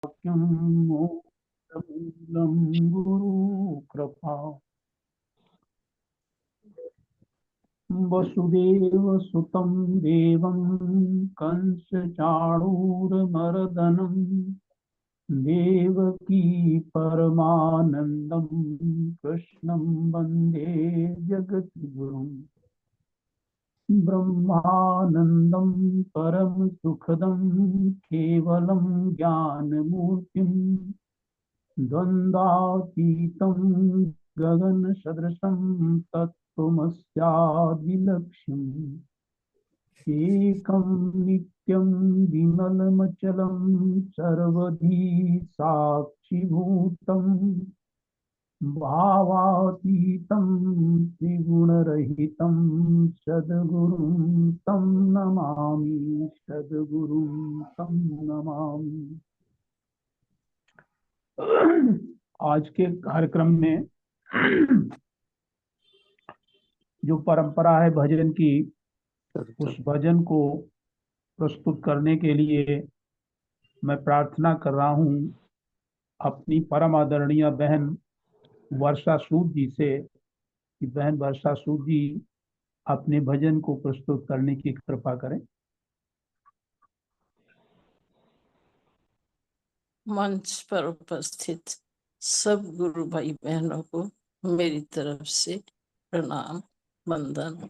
मूलम गुरु कृपा वसुदेव सुतं देवं कंस चाणूरमर्दनं देवकी परमानंदं कृष्णं वंदे जगद्गुरुम् ब्रह्मानंदं परम सुखदं केवलं ज्ञानमूर्तिं द्वन्द्वातीतं गगनसदृशं तत्त्वमस्यादिलक्ष्यम् एकं नित्यं विमलमचलं सर्वधी साक्षिभूतं भावातीतं त्रिगुणरहितं सद्गुरुं तं नमामि सद्गुरुं तं नमामि। आज के कार्यक्रम में जो परंपरा है भजन की, उस भजन को प्रस्तुत करने के लिए मैं प्रार्थना कर रहा हूँ अपनी परम आदरणीय बहन वर्षा सूद जी से कि बहन वर्षा सूद जी अपने भजन को प्रस्तुत करने की कृपा करें। मंच पर उपस्थित सब गुरु भाई बहनों को मेरी तरफ से प्रणाम वंदन।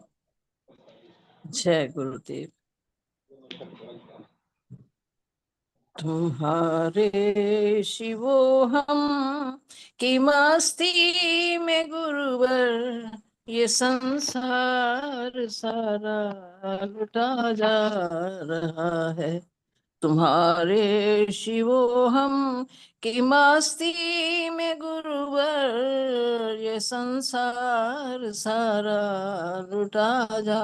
जय गुरुदेव। तुम्हारे शिवो हम की मस्ती में गुरुवर, ये संसार सारा लुटा जा रहा है। तुम्हारे शिवो हम की मस्ती में गुरुवर, ये संसार सारा लुटा जा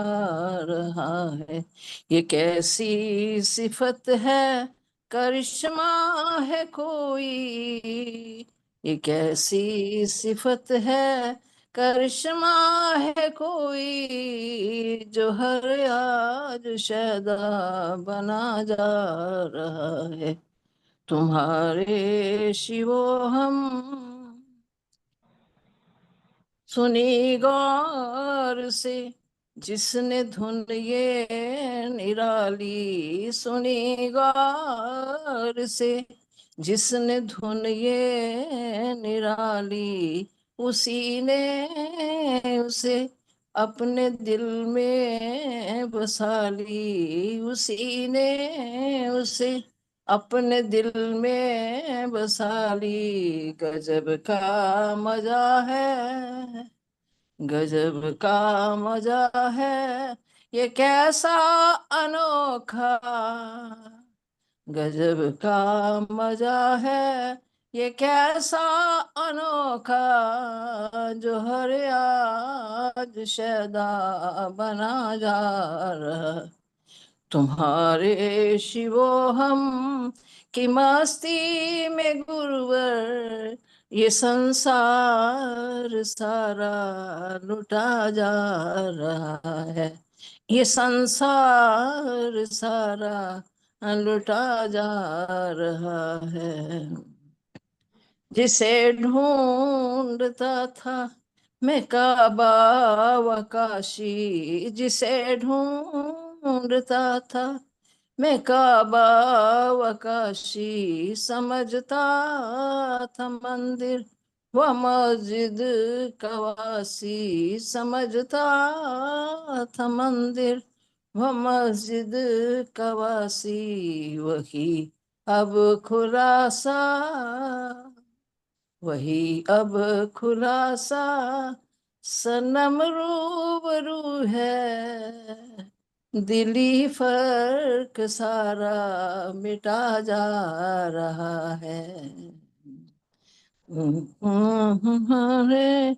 रहा है। ये कैसी सिफत है, करिश्मा है कोई, ये कैसी सिफत है, करिश्मा है कोई, जो हर आज शैदा बना जा रहा है। तुम्हारे शिवो हम सुनी गौर से, जिसने धुन ये निराली सुनी गौर से, जिसने धुन ये निराली, उसी ने उसे अपने दिल में बसा ली, उसी ने उसे अपने दिल में बसा ली। गजब का मजा है, गजब का मजा है, ये कैसा अनोखा, गजब का मजा है, ये कैसा अनोखा, जो हर आज शैदा बना जा रहा। तुम्हारे शिवो हम की मस्ती में गुरुवर, ये संसार सारा लुटा जा रहा है। ये संसार सारा लुटा जा रहा है। जिसे ढूंढता था मैं काबा व काशी, जिसे ढूंढता था मैं काबा व काशी, समझता था मंदिर व मस्जिद कवासी, समझता था मंदिर व मस्जिद कवासी। वही अब खुलासा, वही अब खुलासा, सनम रूबरू है, दिली फर्क सारा मिटा जा रहा है। हरे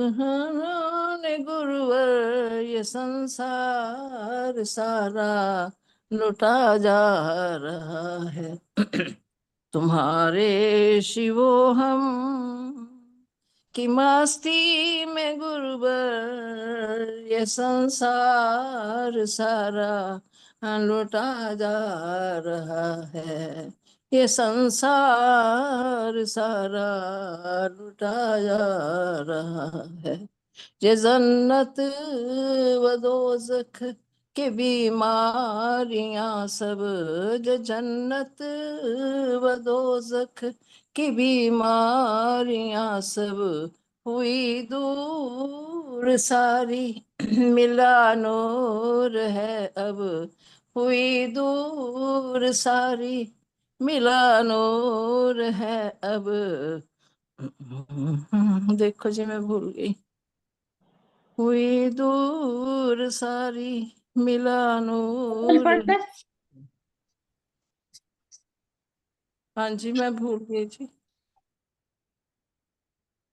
हरे गुरुवर, ये संसार सारा लुटा जा रहा है। तुम्हारे शिवो हम की मस्ती में गुरुवर, ये संसार सारा लुटा जा रहा है। ये संसार सारा लुटाया रहा है। ये जन्नत व दोज़ख के बीमारियां सब, जो जन्नत व दोज़ख की बीमारियां सब हुई दूर सारी, मिला नूर है अब हुई दूर सारी, मिला नूर है अब। देखो जी मैं भूल गई। हुई दूर सारी, मिला नूर। हाँ जी मैं भूल गई जी।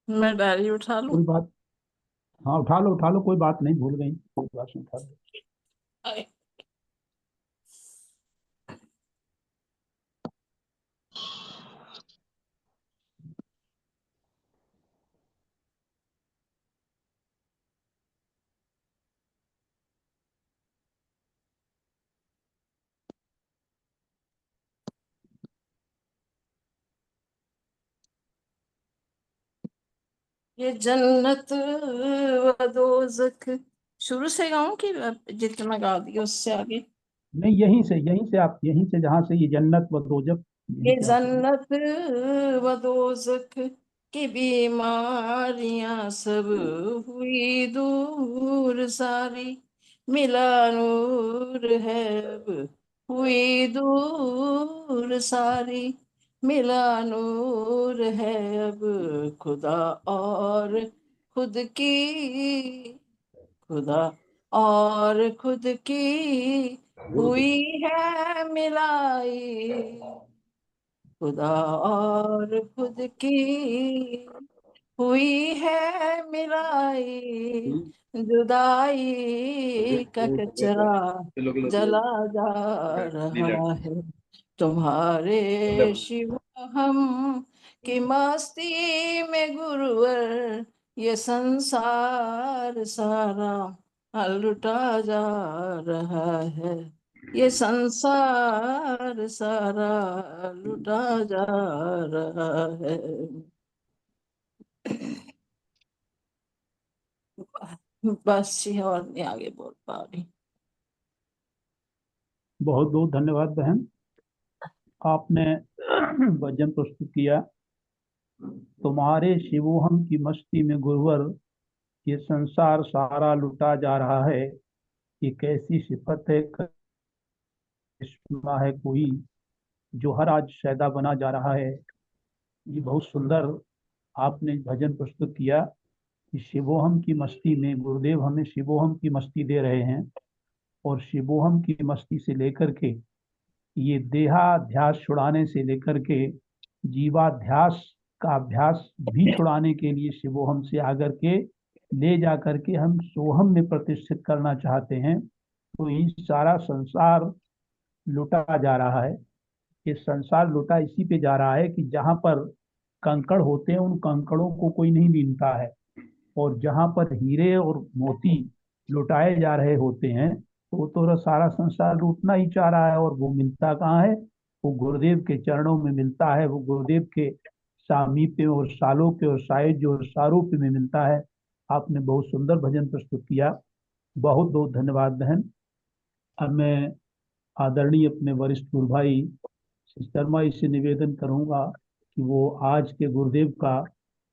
मैं डायरी उठा लूं? कोई बात, हाँ उठा लो, कोई बात नहीं, भूल गई, कोई बात नहीं, उठा लो। आए। ये जन्नत व दोज़ख, शुरू से गाऊं कि जितना गा दिया उससे आगे? नहीं, यहीं से आप, यहीं से जहाँ से ये जन्नत व दोजख, यहीं ये से आप पढ़िए। जन्नत व दोज़ख की बीमारियां सब हुई दूर सारी, मिला नूर है अब हुई दूर सारी, मिला नूर है अब। खुदा और खुद की, खुदा और खुद की हुई है मिलाई, खुदा और खुद की हुई है मिलाई, जुदाई का कचरा जला जा रहा है। तुम्हारे शिव हम की मस्ती में गुरुवर, ये संसार सारा लुटा जा रहा है। ये संसार सारा लुटा जा रहा है। बस ये और नहीं आगे बोल पा रही। बहुत बहुत धन्यवाद बहन, आपने भजन प्रस्तुत किया। तुम्हारे शिवोहम की मस्ती में गुरुवर, ये संसार सारा लुटा जा रहा है। ये कैसी सिफत है, करिश्मा है कोई, जो हर आज शैदा बना जा रहा है। ये बहुत सुंदर आपने भजन प्रस्तुत किया कि शिवोहम की मस्ती में गुरुदेव हमें शिवोहम की मस्ती दे रहे हैं। और शिवोहम की मस्ती से लेकर के, ये देहाध्यास छुड़ाने से लेकर के जीवाध्यास का अभ्यास भी छुड़ाने के लिए शिवोहम से आकर के ले जा करके हम सोहम में प्रतिष्ठित करना चाहते हैं। तो ये सारा संसार लुटा जा रहा है। ये संसार लुटा इसी पे जा रहा है कि जहाँ पर कंकड़ होते हैं, उन कंकड़ों को कोई नहीं बीनता है। और जहाँ पर हीरे और मोती लुटाए जा रहे होते हैं, तो सारा संसार लूटना ही चाह रहा है। और वो मिलता कहाँ है? वो गुरुदेव के चरणों में मिलता है, वो गुरुदेव के सामीप्य और सालोक्य और सायुज्य और सारूप्य में मिलता है। आपने बहुत सुंदर भजन प्रस्तुत किया, बहुत बहुत धन्यवाद बहन। अब मैं आदरणीय अपने वरिष्ठ गुरु भाई शर्मा जी से निवेदन करूंगा कि वो आज के गुरुदेव का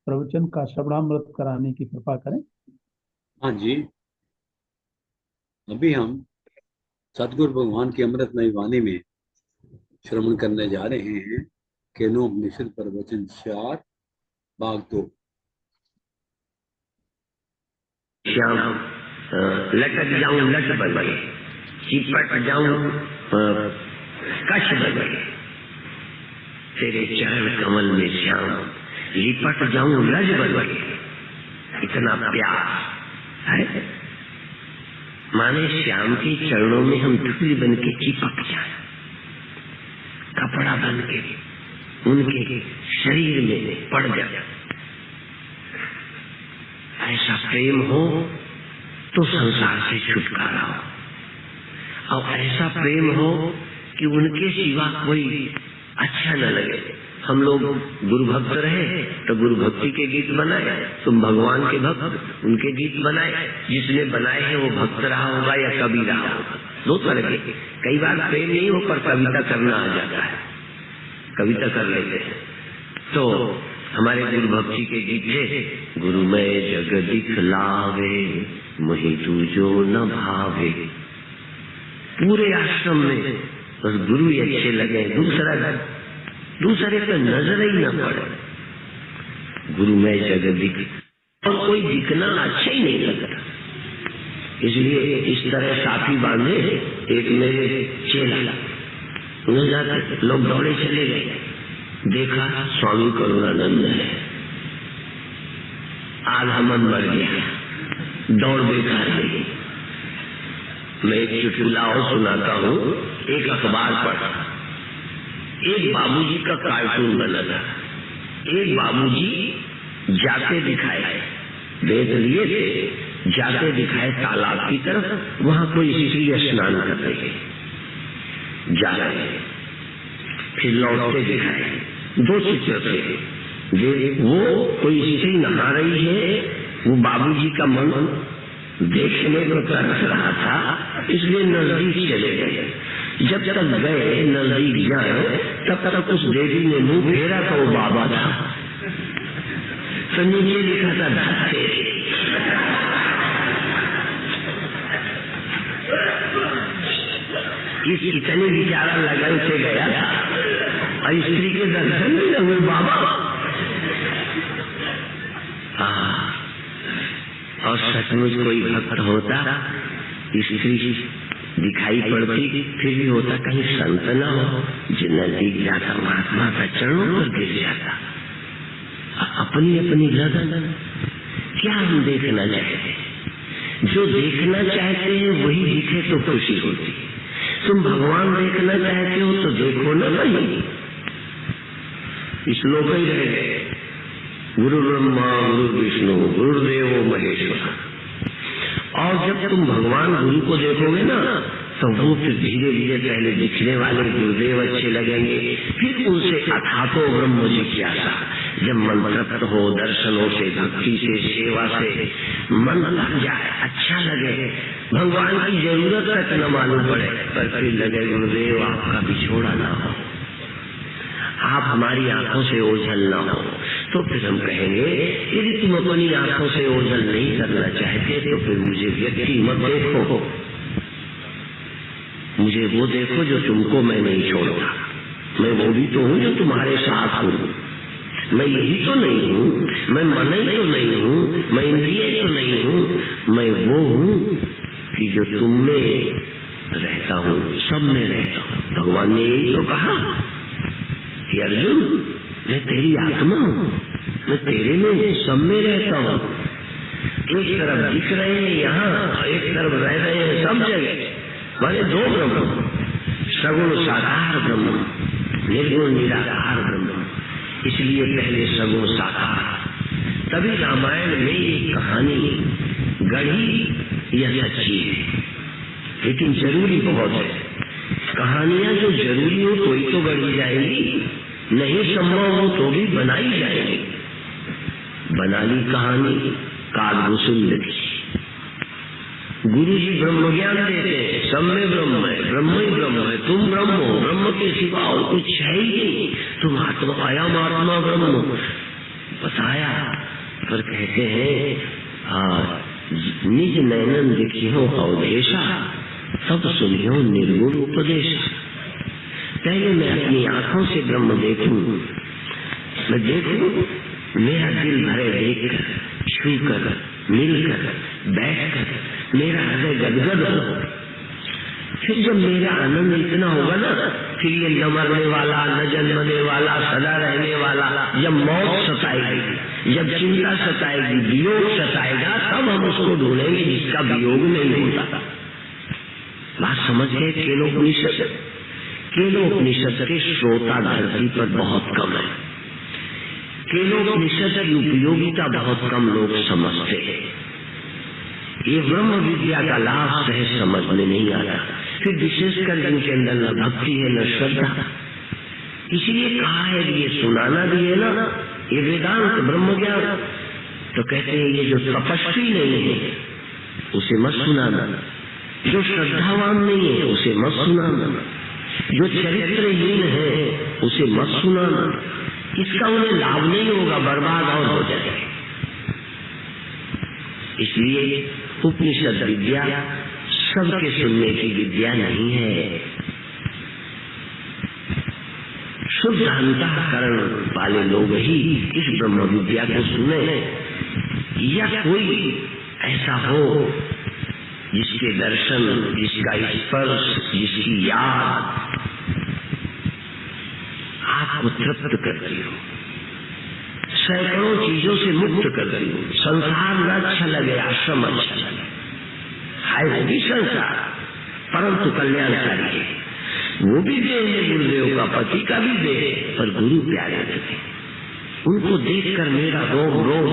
प्रवचन का श्रवणामृत कराने की कृपा करें। हाँ जी, अभी हम सतगुरु भगवान की अमृतमय वाणी में श्रवण करने जा रहे हैं। केनोपनिषद प्रवचन 4 भाग 2। श्याम लटक जाऊं लट बन, चिपट जाऊं कश बन, तेरे चरण कमल में श्याम लिपट जाऊं रज बन। इतना प्यार है, माने श्याम के चरणों में हम धूल बन के चिपक जाए, कपड़ा बन के उनके शरीर में पड़ जाए। ऐसा प्रेम हो तो संसार से छुटकारा हो, और ऐसा प्रेम हो कि उनके सिवा कोई अच्छा न लगे। हम लोग गुरु भक्त रहे तो गुरु भक्ति के गीत बनाए, तुम भगवान के भक्त उनके गीत बनाए। जिसने बनाए हैं वो भक्त रहा होगा या कवि रहा होगा, दो तरह के। कई बार प्रेम नहीं हो पर कविता करना आ जाता है, कविता कर लेते हैं। तो हमारे गुरु भक्ति के गीत थे, गुरु मैं जग दिखलावे मोहि तुझो न भावे। पूरे आश्रम में बस गुरु ही अच्छे लगे, दूसरे पे नजर ही न पड़े। गुरु में जग दिख, और कोई दिखना अच्छा ही नहीं लगता। इसलिए इस तरह साथी बांधे। एक मेरे चेला, उन्हें जाते लोग दौड़े चले गए, देखा स्वामी करुणानंद है। आधा मन मर गया, दौड़ बेकार गई। मैं एक चुटकुला और सुनाता हूँ। एक अखबार पढ़ा, एक बाबूजी का कार्टून बना था। एक बाबूजी जाते दिखाए, वेद लिए थे, जाते दिखाए तालाब की तरफ। वहां कोई स्त्री स्नान कर रही है, जा रहे, फिर लौटते दिखाए। दो चित्र थे, वो कोई स्त्री नहा रही है, वो बाबूजी का मन देखने को तरस रहा था, इसलिए नजदीक चले गए। जब तक गए नजदीक जाए तब तक उस देवी ने मुंह फेरा तो वो बाबा था। तो नीचे लिखा था धत्ते। इतने बेचारा लगन से गया था और स्त्री के दर्शन नहीं लगे बाबा। और सचमुच कोई भक्त होता, स्त्री दिखाई पड़ती, फिर भी होता कहीं संत न हो जो नजदीक जाता महात्मा का चरणों पर गिर जाता। अपनी अपनी लगन। क्या हम देखना चाहते हैं? जो देखना चाहते हैं वही दिखे तो खुशी होती। तुम भगवान देखना चाहते हो तो देखो ना, नहीं श्लोक ही रह गए, गुरु ब्रह्मा गुरु विष्णु गुरुदेवो महेश्वर। और जब तुम भगवान गुरु को देखोगे ना तो वो फिर धीरे धीरे पहले दिखने वाले गुरुदेव अच्छे लगेंगे, फिर उनसे अथातो ब्रह्म जिज्ञासा। जब मन तृप्त हो, दर्शनों से, भक्ति से, सेवा से मन लग जाए, अच्छा लगे, भगवान की जरूरत तक न मालूम पड़े, पर फिर लगे गुरुदेव आपका बिछोड़ा ना हो, आप हमारी आंखों से ओझल ना हो, तो फिर हम कहेंगे यदि तुम अपनी आंखों से ओझल नहीं करना चाहते तो फिर मुझे व्यक्ति मत देखो, मुझे वो देखो जो तुमको मैं नहीं छोड़ता। मैं वो भी तो हूँ जो तुम्हारे साथ हूँ। मैं यही तो नहीं हूँ, मैं मन ही तो नहीं हूँ, मैं इंद्रिय तो नहीं हूँ, मैं वो हूँ कि जो तुम में रहता हूँ, सब में रहता हूँ। भगवान ने यही तो कहा कि अर्जुन मैं तेरी आत्मा हूँ, मैं तेरे में सब में रहता हूँ। एक तरफ दिख रहे हैं यहाँ, एक तरफ रह रहे हैं सब जगह। माने दो ब्रह्म, सगुण साकार ब्रह्म, निर्गुण निराकार ब्रह्म। इसलिए पहले सगुण साकार, तभी रामायण में ये कहानी गढ़ी यह सच्ची है, लेकिन जरूरी बहुत है। कहानियां जो जरूरी हो तो ही तो गढ़ी जाएगी, नहीं संभव हो तो भी बनाई जाएगी। बना ली कहानी कालभूषण लिखी। गुरु जी ब्रह्म ज्ञान देते हैं, सब में ब्रह्म है, ब्रह्म ही ब्रह्म है, तुम ब्रह्म हो, ब्रह्म के सिवा और कुछ है ही नहीं, तुम आत्मा, अयम आत्मा ब्रह्म बताया। पर कहते हैं निज नैनन दिखियो अवधेशा, सब सुनियो निर्गुण उपदेश। पहले मैं अपनी आंखों से ब्रह्म देखूं, मैं देखूं, मेरा दिल भरे देखकर, छूकर, मिलकर, बैठकर मेरा हृदय गदगद हो। फिर जब मेरा आनंद इतना होगा ना, फिर ये न मरने वाला, न जन्मने वाला, सदा रहने वाला, जब मौत सताएगी, जब चिंता सताएगी, वियोग सताएगा, तब हम उसको ढूंढेंगे जिसका वियोग नहीं होता। बात समझ गए? केलोपनिषद, केलोपनिषद के श्रोता धरती पर बहुत कम है। केलोपनिषद की उपयोगिता बहुत कम लोग समझते हैं। ये ब्रह्म विद्या का लाभ सहज समझ में नहीं आता। फिर विशेषकर जिनके अंदर न भक्ति है न श्रद्धा, इसलिए कहा है ये सुनाना भी है ना, ये वेदांत ब्रह्म ज्ञान। तो कहते हैं ये जो तपस्वी नहीं है उसे मत सुनाना, जो श्रद्धावान नहीं है उसे मत सुनाना, जो चरित्रहीन है उसे मत सुनाना, इसका उन्हें लाभ नहीं होगा, बर्बाद और हो जाएगा। इसलिए उपनिषद विद्या सबके सुनने की विद्या नहीं है। शुद्ध अंतःकरण वाले लोग ही इस ब्रह्म विद्या को सुने, या कोई ऐसा हो जिसके दर्शन, जिसका स्पर्श, जिसकी याद आपको तृप्त करती हो, सैकड़ों चीजों से मुक्त करती हो। संसार न अच्छा लगे, आश्रम अच्छा लगे, है वो भी संसार परंतु कल्याणकारी है, वो भी देह है गुरुदेव का, पति का भी देह, पर गुरु प्यारे लगे। उनको देखकर मेरा रोग रोग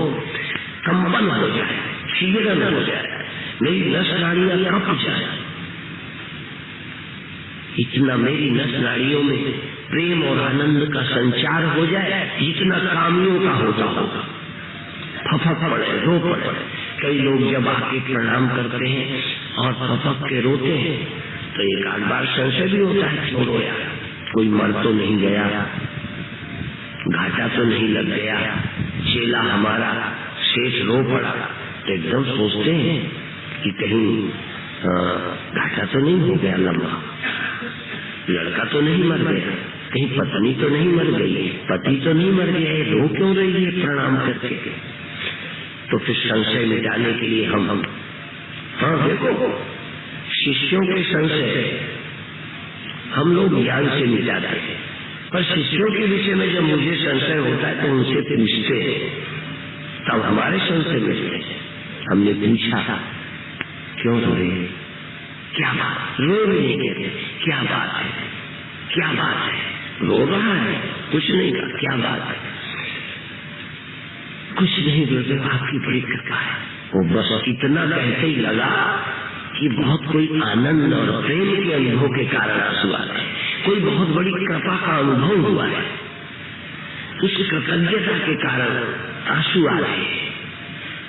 कंपन हो जाए, शीघ्र हो जाए, मेरी नस नाड़ियां कप जाए, इतना मेरी नस नाड़ियों में प्रेम और आनंद का संचार हो जाए जितना कामियों का होता होगा। फपक पड़े, रो पड़े। कई लोग जब आके प्रणाम करते हैं और फपक के रोते हैं तो एक आध बार संशय भी होता है, छोड़ो यार, कोई मर तो नहीं गया, घाटा तो नहीं लग गया, चेला हमारा शेष रो पड़ा। तो एकदम सोचते हैं कि कहीं घाटा तो नहीं हो गया लंबा, लड़का तो नहीं मर गया, कहीं पत्नी तो नहीं मर गई, पति तो नहीं मर गया, रो क्यों रही है प्रणाम करके। तो फिर संशय मिटाने के लिए हम हाँ देखो, शिष्यों के संशय हम लोग ज्ञान से मिटाते हैं, पर शिष्यों के विषय में जब मुझे संशय होता है तो उनसे पूछते हैं, तब हमारे संशय मिटते हैं। हमने पूछा क्यों रो रहे हैं, क्या बात, रो रहे हैं, क्या बात है, क्या बात है, रो रहा है, कुछ नहीं कहा, क्या बात है, कुछ नहीं गुरुदेव आपकी बड़ी कृपा है। वो बस इतना कहते ही लगा कि बहुत कोई आनंद और प्रेम के अनुभव के कारण आंसू आ रहे, कोई बहुत बड़ी कृपा का अनुभव हुआ है, उस कृतज्ञता के कारण आंसू आ रहे हैं।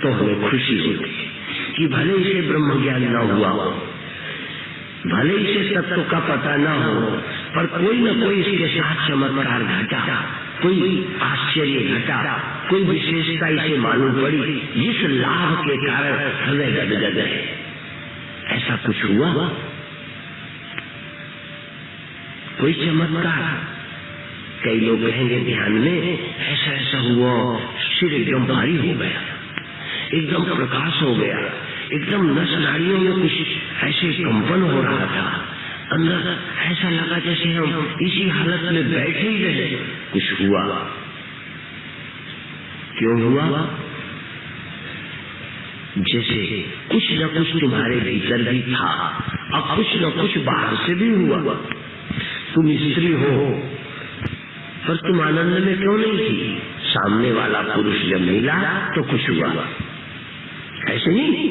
तो हमें खुशी होती है कि भले इसे ब्रह्म ज्ञान न हुआ हो, भले इसे तत्व का पता न हो, पर कोई न कोई इसके साथ चमत्कार घटा, कोई आश्चर्य घटा, कोई विशेषता इसे मालूम पड़ी जिस लाभ के कारण हृदय गदगद है। ऐसा कुछ हुआ, कोई चमत्कार। कई लोग कहेंगे ध्यान में ऐसा ऐसा हुआ, सिर एकदम भारी हो गया, एकदम प्रकाश हो गया, एकदम नस नाड़ियों में कुछ ऐसे कंपन हो रहा था, अंदर ऐसा लगा जैसे हम इसी हालत में बैठे ही रहे। कुछ हुआ, क्यों हुआ? जैसे कुछ न कुछ तुम्हारे भीतर भी था, अब कुछ न कुछ बाहर से भी हुआ। तुम स्त्री हो पर तुम आनंद में क्यों नहीं थी? सामने वाला पुरुष जब मिला तो कुछ हुआ, ऐसे नहीं,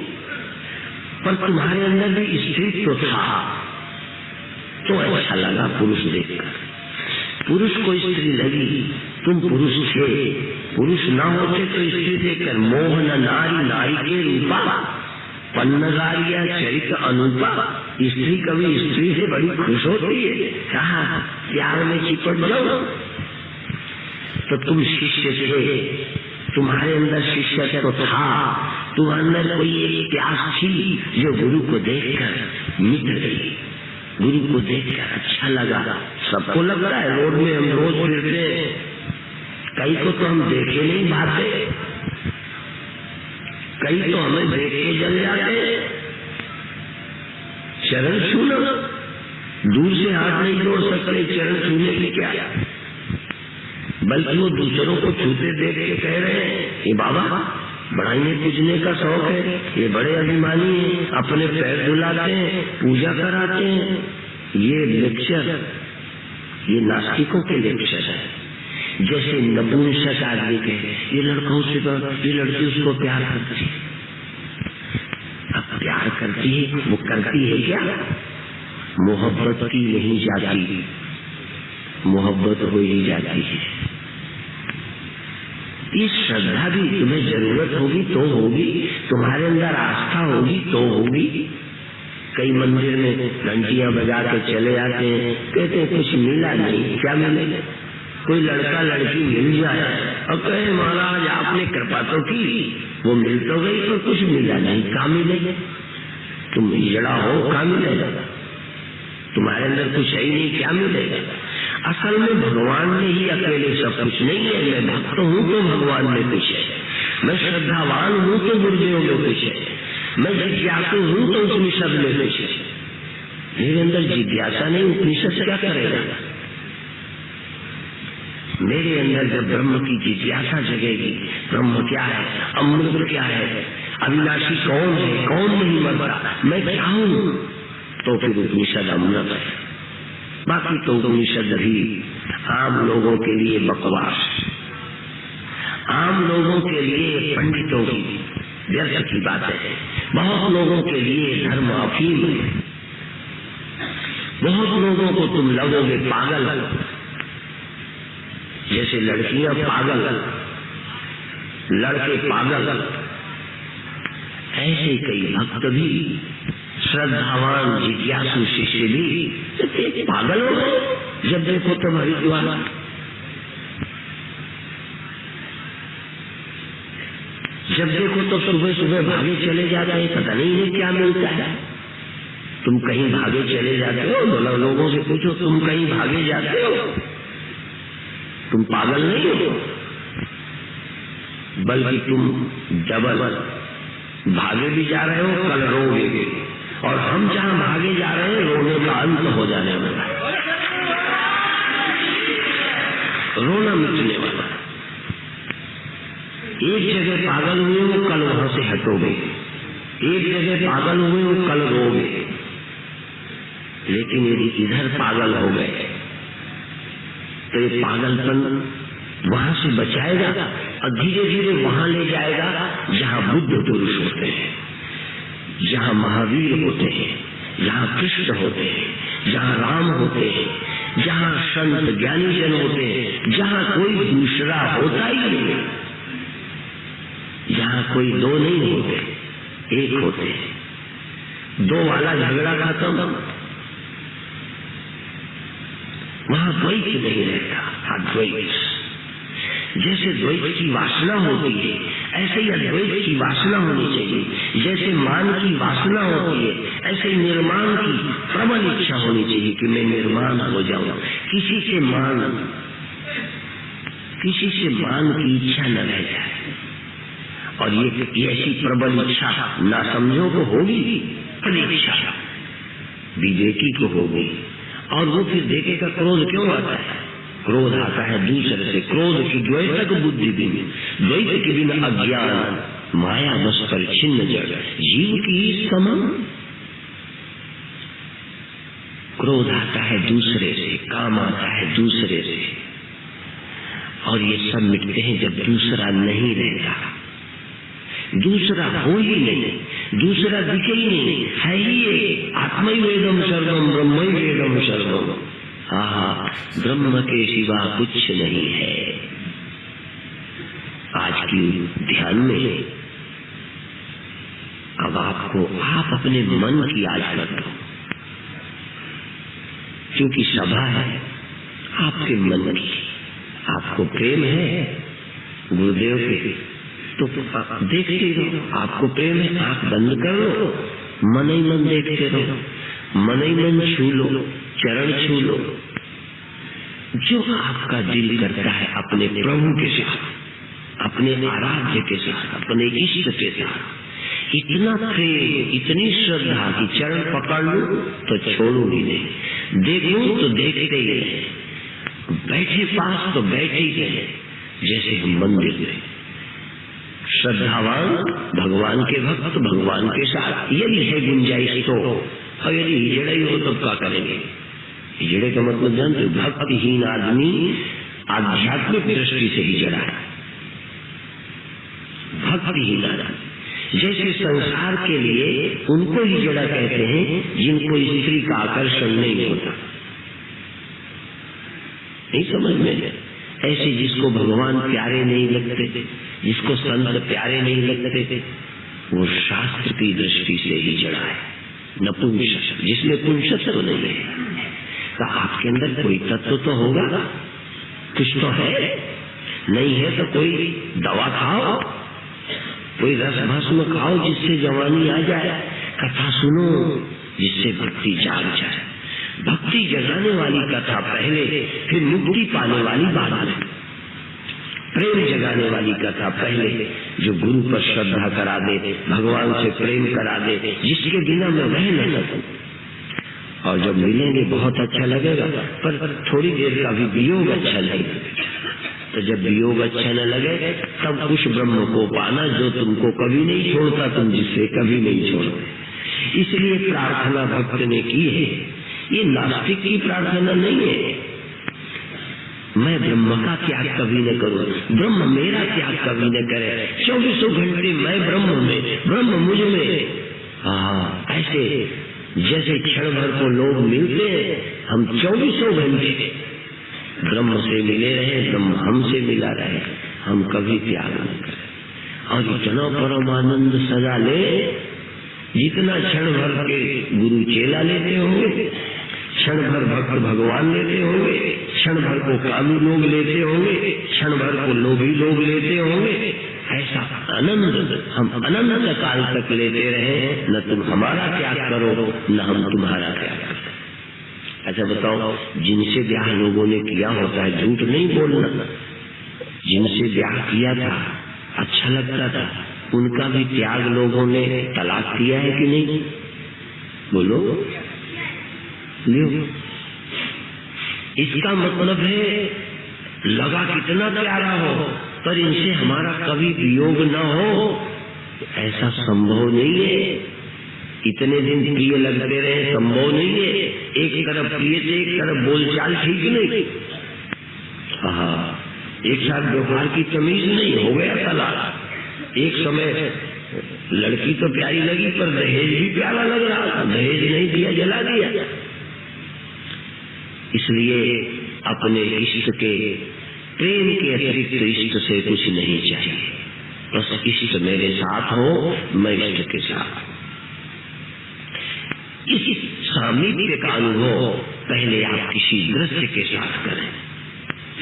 पर तुम्हारे अंदर भी स्त्रीत्व था तो अच्छा लगा पुरुष देखकर। पुरुष को स्त्री लगी, तुम पुरुष थे, पुरुष ना होते तो स्त्री देखकर मोह न नारी नारी के रूपा, पन्नगारिया चरित अनुपा। स्त्री कभी स्त्री से बड़ी खुश होती है, कहा प्यार में चिपट जाओ। तो तुम शिष्य थे, तुम्हारे अंदर शिष्य तो था, तुम्हारे अंदर कोई एक प्यास थी जो गुरु को देखकर मिट गई, गुरु को देखकर अच्छा लगा। सबको लगता है, रोड में हम रोज फिरते, कई को तो हम देखे नहीं भागते, कई तो हमें देख के जल जाते। चरण छूना, दूर से हाथ नहीं जोड़ सकते, चरण छूने की क्या, बल्कि वो दूसरों को छूते देख के कह रहे हैं ये बाबा बड़ा इन्हें पूजने का शौक है, ये बड़े अभिमानी हैं, अपने पैर धुलाते हैं, पूजा कराते हैं। ये लेक्चर, ये नास्तिकों के लेक्चर है। जैसे नपुंसक आदमी के, ये लड़कों से, ये लड़की उसको प्यार करती है। अब प्यार करती है, वो करती है क्या? मोहब्बत की नहीं जाती, मोहब्बत हो ही जाती है। ये श्रद्धा भी तुम्हें जरूरत होगी तो होगी, तुम्हारे अंदर आस्था होगी तो होगी। कई मंदिर में घंटियां बजा के चले आते हैं, कहते हैं कुछ मिला नहीं, क्या मिले? कोई लड़का लड़की मिल जाए और कहे महाराज आपने कृपा तो की, वो मिल तो गई तो कुछ मिला नहीं, क्या मिलेगा? तुम जड़ा हो, क्या मिलेगा? तुम्हारे अंदर कुछ है ही नहीं, क्या मिलेगा? असल में भगवान में ही अकेले सब कुछ नहीं है। मैं भक्त हूँ तो भगवान में कुछ है, मैं श्रद्धावान हूँ तो गुरुदेव में कुछ है, मैं जिज्ञासु हूँ तो उपनिषद में कुछ है। मेरे अंदर जिज्ञासा नहीं, उपनिषद क्या करेगा? मेरे अंदर जब ब्रह्म की जिज्ञासा जगेगी, ब्रह्म क्या है, अमृत क्या है, अविनाशी कौन है, कौन नहीं मरता, मैं क्या हूँ, तो फिर उपनिषद अमृत है। बाकी तो उपनिषद भी आम लोगों के लिए बकवास, आम लोगों के लिए पंडितों की व्यर्थ की बातें हैं। बहुत लोगों के लिए धर्म अफीम है, बहुत लोगों को तुम लगोगे पागल, जैसे लड़कियां पागल, लड़के पागल, ऐसे कई भक्त भी, श्रद्धावान जिज्ञासु शिष्य भी पागल हो गए। जब देखो तुम हरिद्वार, जब देखो तो सुबह सुबह भागे चले जाते हैं, पता नहीं इन्हें क्या मिलता है। तुम कहीं भागे चले जाते हो, लोगों से पूछो तुम कहीं भागे जाते हो, तुम पागल नहीं हो, बल्कि तुम डबल भागे भी जा रहे हो, कल रोगे भी। और हम जहां भागे जा रहे हैं, रोने का अंत हो जाने वाला है, रोना मिटने वाला। एक जगह पागल हुए हो, कल वहां से हटोगे, एक जगह पागल हुए हो, कल रोगे। लेकिन यदि इधर पागल हो गए तो ये पागलपन वहां से बचाएगा और धीरे धीरे वहां ले जाएगा जहां बुद्ध पुरुष होते हैं, जहां महावीर होते हैं, जहां कृष्ण होते हैं, जहां राम होते हैं, जहां संत ज्ञानी जन होते हैं, जहां कोई दूसरा होता ही नहीं, जहां कोई दो नहीं होते, एक होते हैं। दो वाला झगड़ा खत्म, वहां द्वैत नहीं रहता, अद्वैत। जैसे द्वैत की वासना होती है, ऐसे ही अद्वैत की वासना होनी चाहिए। जैसे मान की वासना होती है, ऐसे ही निर्माण की प्रबल इच्छा होनी चाहिए कि मैं निर्माण हो जाऊं। किसी से मान की इच्छा न रह जाए। और ये ऐसी प्रबल इच्छा ना समझो को होगी, परीक्षा विवेकी को होगी। और वो फिर देखेगा क्रोध क्यों आता है। क्रोध आता है दूसरे से, क्रोध की द्वैतक बुद्धि बिन, द्वैत के बिन अज्ञान माया बस पर छिन्न जड़ जीव की समम। क्रोध आता है दूसरे से, काम आता है दूसरे से, और ये सब मिटते हैं जब दूसरा नहीं रहता। दूसरा हो ही नहीं, दूसरा दिखे ही नहीं, है ही एक आत्मा ही वेदम सर्वम ब्रह्म ही वेदम सर्वम। हाँ, ब्रह्म के सिवा कुछ नहीं है। आज की ध्यान में अब आपको आप अपने मन की याद कर दो, क्योंकि सभा है आपके मन की। आपको प्रेम है गुरुदेव के तो देखते रहो, आपको प्रेम है आंख बंद कर लो, मन ही मन देखते रहो, मन ही मन छू लो, चरण छू लो। जो आपका दिल करता है अपने प्रभु के साथ, अपने आराध्य के साथ, अपने इष्ट के साथ इतना प्रेम, इतनी श्रद्धा कि चरण पकड़ लो तो छोड़ूंगी नहीं, देखूं तो देखते ही रहे, बैठे पास तो बैठे ही रहे। जैसे हम मंदिर में श्रद्धावान भगवान के भक्त भगवान के साथ, यदि है गुंजाइश तो, और यदि हिजड़ा ही हो तो क्या करेंगे। हिजड़े का मतलब जानते, भक्तिहीन आदमी आध्यात्मिक दृष्टि से हिजड़ा है। भक्तिहीन आदमी जैसे संसार के लिए उनको हिजड़ा कहते हैं जिनको स्त्री का आकर्षण नहीं होता। नहीं समझ में। ऐसे जिसको भगवान प्यारे नहीं लगते, जिसको संत प्यारे नहीं लगते, वो शास्त्र की दृष्टि से ही जड़ा है, नपुंसक, जिसमें पुंसत्व नहीं है। तो आपके अंदर कोई तत्व तो होगा, कुछ तो है, नहीं है तो कोई दवा खाओ, कोई रस भस्म खाओ जिससे जवानी आ जाए, कथा सुनो जिससे भक्ति जाग जाए। भक्ति जगाने वाली कथा पहले, फिर मुक्ति पाने वाली बाद में। प्रेम जगाने वाली कथा पहले, जो गुरु पर श्रद्धा करा दे, भगवान से प्रेम करा दे, जिसके बिना मैं रह न सकूं। और जब मिलेंगे बहुत अच्छा लगेगा, पर थोड़ी देर का भी वियोग अच्छा लगेगा। तो जब वियोग अच्छा न लगे तब उस ब्रह्म को पाना जो तुमको कभी नहीं छोड़ता, तुम जिससे कभी नहीं छोड़ते। इसलिए प्रार्थना भक्त ने की है, ये नास्तिक की प्रार्थना नहीं है। मैं ब्रह्म का त्याग कभी न करूं, ब्रह्म मेरा त्याग कभी न करे। 24 घंटे मैं ब्रह्म में, ब्रह्म मुझ में। ऐसे जैसे क्षण भर को लोग मिलते हैं, हम 24 घंटे ब्रह्म से मिले रहे, ब्रह्म हमसे मिला रहे, हम कभी त्याग न करें। और इतना परमानंद सजा ले जितना क्षण भर के गुरु चेला लेते होंगे, क्षण भर भक्त भगवान लेते होंगे, क्षण भर को कामी लोग लेते होंगे, क्षण भर को लोभी लोग लेते होंगे। ऐसा आनंद हम अनंत काल तक लेते रहे। न तुम हमारा त्याग करो, न हम तुम्हारा त्याग करो। अच्छा बताओ, जिनसे ब्याह लोगों ने किया होता है, झूठ नहीं बोलना, जिनसे ब्याह किया था, अच्छा लगता था, उनका भी त्याग लोगों ने तलाक किया है कि नहीं? बोलो। इसका मतलब है लगा कितना प्यारा हो, पर इनसे हमारा कभी वियोग न हो, ऐसा संभव नहीं है। इतने दिन प्रिय लगते रहे, संभव नहीं है। एक तरफ प्रिय थे, एक तरफ बोलचाल ठीक नहीं, एक साथ व्यवहार की तमीज नहीं, हो गया तलाक। एक समय लड़की तो प्यारी लगी, पर दहेज भी प्यारा लग रहा था, दहेज नहीं दिया, जला दिया। इसलिए अपने इष्ट के प्रेम के अतिरिक्त इष्ट से कुछ नहीं चाहिए, बस इष्ट मेरे साथ हो, मैं इष्ट के साथ। इस सामीप्य का अनुभव पहले आप किसी दृश्य के साथ करें,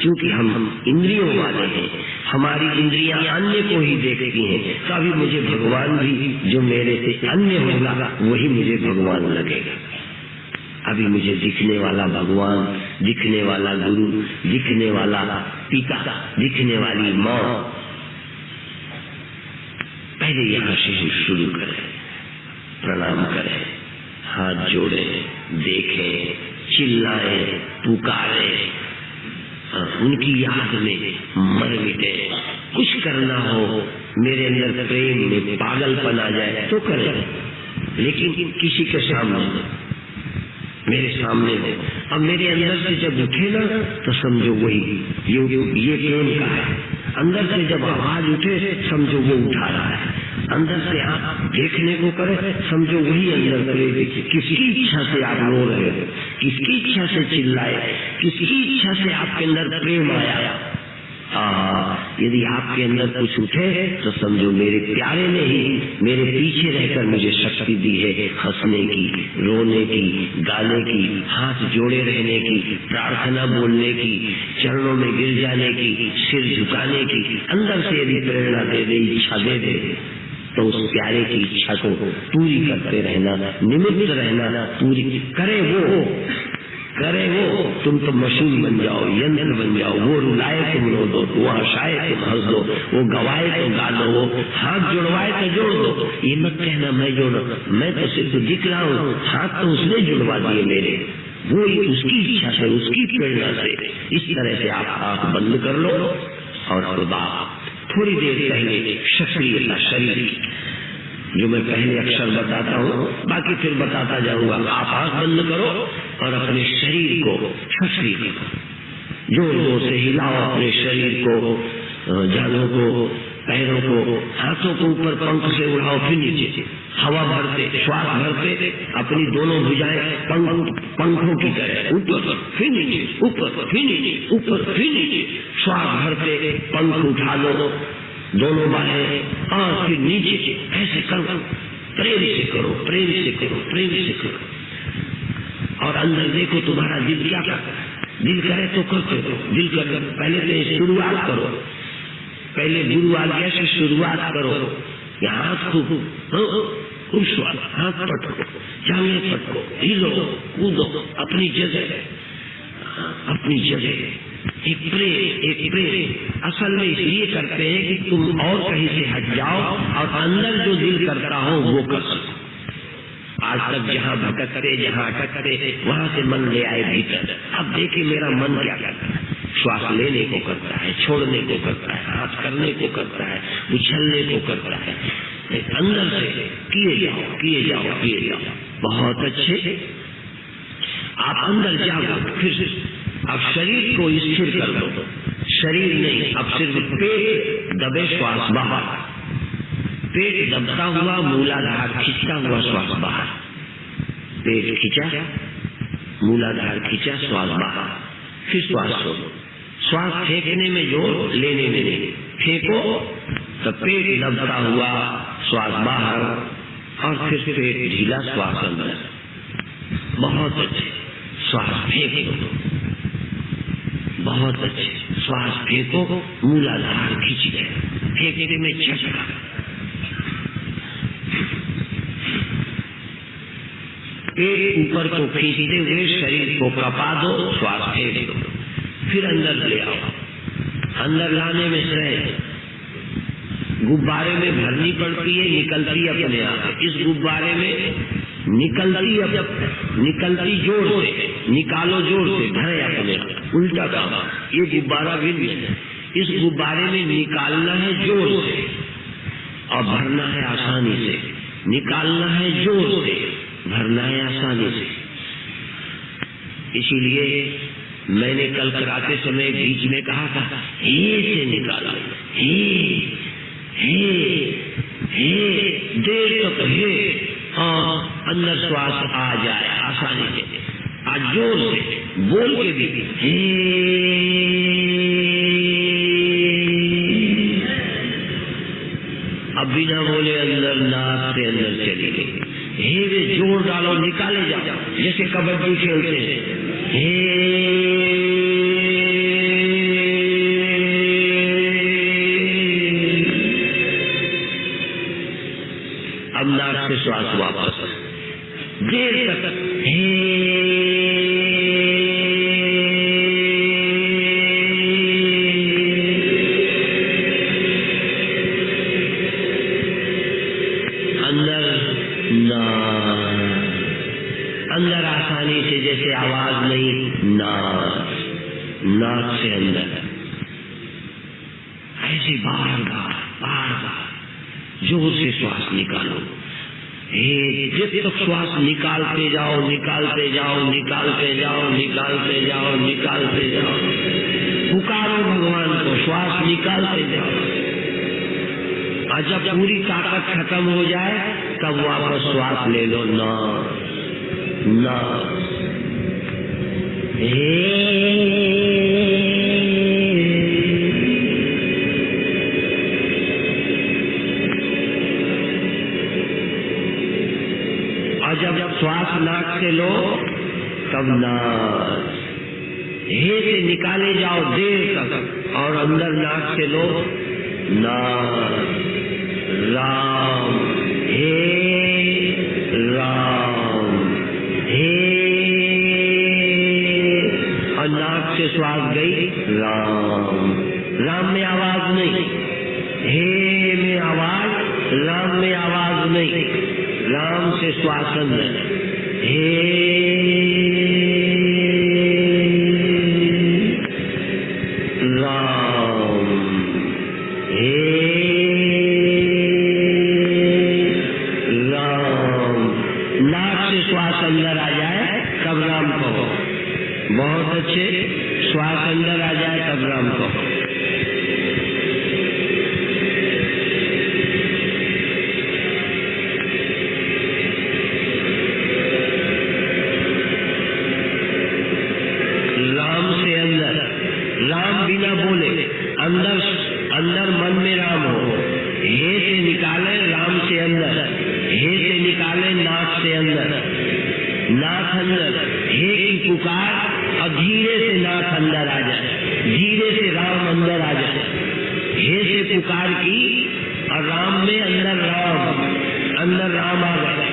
क्योंकि हम इंद्रियों वाले हैं, हमारी इंद्रियां अन्य को ही देखती हैं। कभी मुझे भगवान भी जो मेरे से अन्य होगा वही मुझे भगवान लगेगा। अभी मुझे दिखने वाला भगवान, दिखने वाला गुरु, दिखने वाला पिता, दिखने वाली माँ, पहले यहाँ से हम शुरू करें, प्रणाम करें, हाथ जोड़े, देखें, चिल्लाएं, पुकारें, उनकी याद में मर मिटे। कुछ करना हो, मेरे अंदर प्रेम में पागलपन आ जाए तो करें, लेकिन किसी के सामने, मेरे सामने में। अब मेरे अंदर से जब उठे ना तो समझो वही ये प्रेम का है। अंदर से जब आवाज उठे समझो वो उठा रहा है। अंदर से आप देखने को करे समझो वही अंदर करे। किसकी इच्छा से आप रो रहे हो, किसकी इच्छा से चिल्लाए, किसकी इच्छा से आपके अंदर प्रेम आया। यदि आपके अंदर कुछ उठे तो समझो मेरे प्यारे ने ही मेरे पीछे रहकर मुझे शक्ति दी है, हंसने की, रोने की, गाने की, हाथ जोड़े रहने की, प्रार्थना बोलने की, चरणों में गिर जाने की, सिर झुकाने की। अंदर से यदि प्रेरणा दे दे, इच्छा दे दे, तो उस प्यारे की इच्छा को पूरी करते रहना, निमित्त रहना, पूरी करे वो। तुम तो मशीन बन जाओ, यंत्र बन जाओ। वो रुलाए तुम रो दो, वो हंसाए तुम हंस दो, वो गवाए तो गा दो, वो हाथ जुड़वाए तो जोड़ दो। ये मत कहना मैं जोड़, मैं तो सिर्फ दिख रहा हूँ, हाथ तो उसने जुड़वा दिए मेरे। वो उसकी इच्छा से, उसकी प्रेरणा से। इस तरह से आप आंख बंद कर लो और खुदा थोड़ी देर पहले सक्रियता शरीर, जो मैं पहले अक्षर बताता हूँ, बाकी फिर बताता जाऊंगा। आप आंख बंद करो और अपने शरीर को सक्रिय करो, जोर जोर से हिलाओ अपने शरीर को, जांघों को पैरों को, हाथों को ऊपर पंख से उड़ाओ, फिर नीचे हवा भरते, श्वास भरते, अपनी दोनों भुजाएं पंखों की तरह ऊपर फिर नीचे, ऊपर फिर नीचे, ऊपर फिर नीचे, श्वास भरते पंख उठा लो, दोनों बाहें और फिर नीचे, ऐसे करो, प्रेम से करो, प्रेम से करो, प्रेम से करो। और अंदर देखो तुम्हारा दिल क्या करता है। दिल करे तो करते हो, दिल करे पहले तो शुरुआत करो, पहले गुरु आज्ञा से शुरुआत करो। यहाँ खूब श्वास, हाथ पटको, जांघें पटको, हिलो कूदो, अपनी जगह, अपनी जगह। एक प्रेम असल में इसलिए करते हैं कि तुम और कहीं से हट जाओ और अंदर जो दिल करता हो वो कर सको। आज तक जहाँ भटकते, जहाँ अटकते, वहां से मन ले आए भीतर। अब देखिए मेरा मन क्या करता है, श्वास लेने को करता है, छोड़ने को करता है, हाथ करने को करता है, उछलने को करता है। अंदर से किए जाओ, किए जाओ, किए जाओ। बहुत अच्छे, आप अंदर जाओ। फिर अब शरीर को स्थिर कर दो, शरीर नहीं, अब सिर्फ पेट दबे, श्वास बाहर, पेट दबता हुआ, मूलाधार खींचता हुआ, श्वास बाहर, पेट खींचा, मूलाधार खींचा, श्वास बाहर, फिर श्वास छोड़ो। श्वास फेंकने में जोर, लेने में नहीं। फेंको तो पेट दबता हुआ, श्वास बाहर, और फिर पेट ढीला, श्वास अंदर। बहुत अच्छे, श्वास फेंको, बहुत अच्छे, श्वास फेंको, मूलाधार खींच गए, फेंकने में झटका, पेट ऊपर को खींचते हुए शरीर को कपा दो, श्वास फेंक दो, फिर अंदर ले आओ। अंदर लाने में सहज, गुब्बारे में भरनी पड़ती है, निकलती अपने आप। इस गुब्बारे में निकलती जोर से, निकालो जोर से, भरे अपने आप। उल्टा काम, ये गुब्बारा भिन्न है। इस गुब्बारे में निकालना है जोर से और भरना है आसानी से। निकालना है जोर से, भरना है आसानी से। इसीलिए मैंने कल कराते समय बीच में कहा था, हे से निकाला, हे देर तक हे, अंदर श्वास आ जाए आसानी से। आज जोर से बोल के भी हे, अब बिना बोले अंदर, नाक से अंदर चली गई। हे वे जोर डालो, निकाले जाओ, जैसे कबड्डी खेलते हैं। अब नाक से श्वास वापस, देर तक अंदर आसानी से, जैसे आवाज नहीं, नाक से अंदर। ऐसे बार बार जोर से श्वास निकालो। जब तक श्वास निकालते जाओ, निकालते जाओ, निकालते जाओ, निकालते जाओ, निकालते जाओ। पुकारो भगवान को, श्वास निकालते जाओ। और जब पूरी ताकत खत्म हो जाए तब वापस श्वास ले लो। ना और जब श्वास नाक से लो तब नाक, हे से निकाले जाओ देर तक, और अंदर नाक से लो, नाक, राम, हे राम, हे, और नाक से श्वास गई, राम। राम में आवाज नहीं, हे में आवाज, राम में आवाज नहीं। राम से श्वास अंदर, हे राम, हे राम। नाक से श्वास अंदर आ जाए तब राम कहो। बहुत अच्छे, श्वास अंदर आ जाए तब राम कहो। से अंदर, नाथ अंदर, हे की पुकार और धीरे से नाथ अंदर आ जाए, धीरे से राम अंदर आ जाए। हे से पुकार की और राम में अंदर राम आ गए,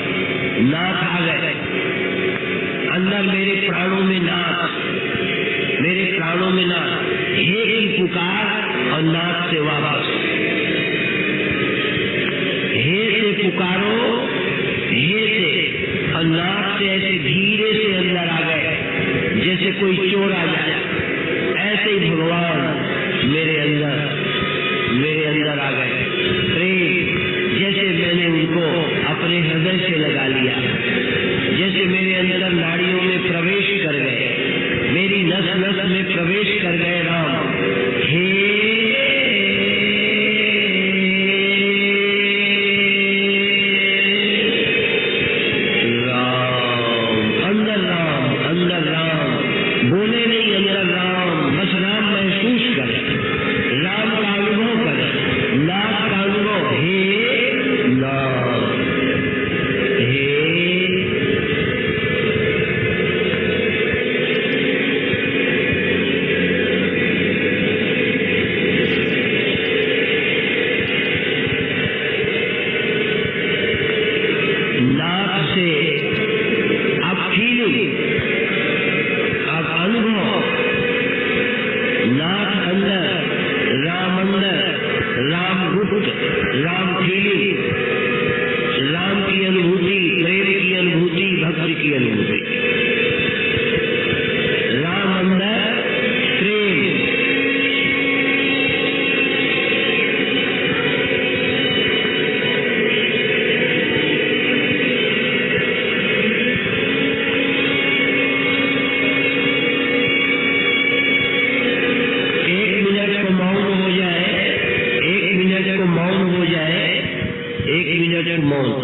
नाथ आ गए अंदर, मेरे प्राणों में नाथ, मेरे प्राणों में नाथ। हे की पुकार और नाथ से वापस, हे से पुकारो, हे से और नाथ से ऐसे धीरे से अंदर आ गए जैसे कोई चोर आ जाए। ऐसे ही भगवान मेरे अंदर आ गए। प्रेम जैसे मैंने उनको अपने हृदय से लगा लिया, जैसे मेरे अंदर नाड़ियों में प्रवेश कर गए, मेरी नस नस में प्रवेश कर गए राम। हे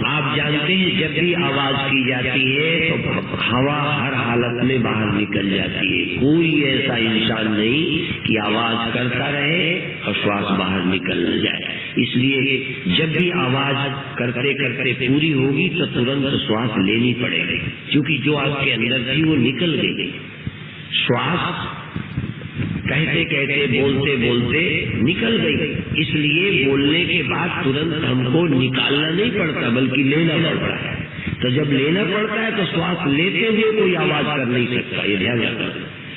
आप जानते हैं जब भी आवाज की जाती है तो हवा हर हालत में बाहर निकल जाती है। कोई ऐसा इंसान नहीं कि आवाज करता रहे और श्वास बाहर निकल न जाए। इसलिए जब भी आवाज करते करते पूरी होगी तो तुरंत श्वास लेनी पड़ेगी, क्योंकि जो आपके अंदर थी वो निकल गई। श्वास कहते कहते बोलते बोलते निकल गई, इसलिए बोलने के बाद तुरंत हमको निकालना नहीं पड़ता बल्कि लेना पड़ता है। तो जब लेना पड़ता है तो श्वास लेते हुए कोई आवाज कर नहीं सकता, ये ध्यान रखना।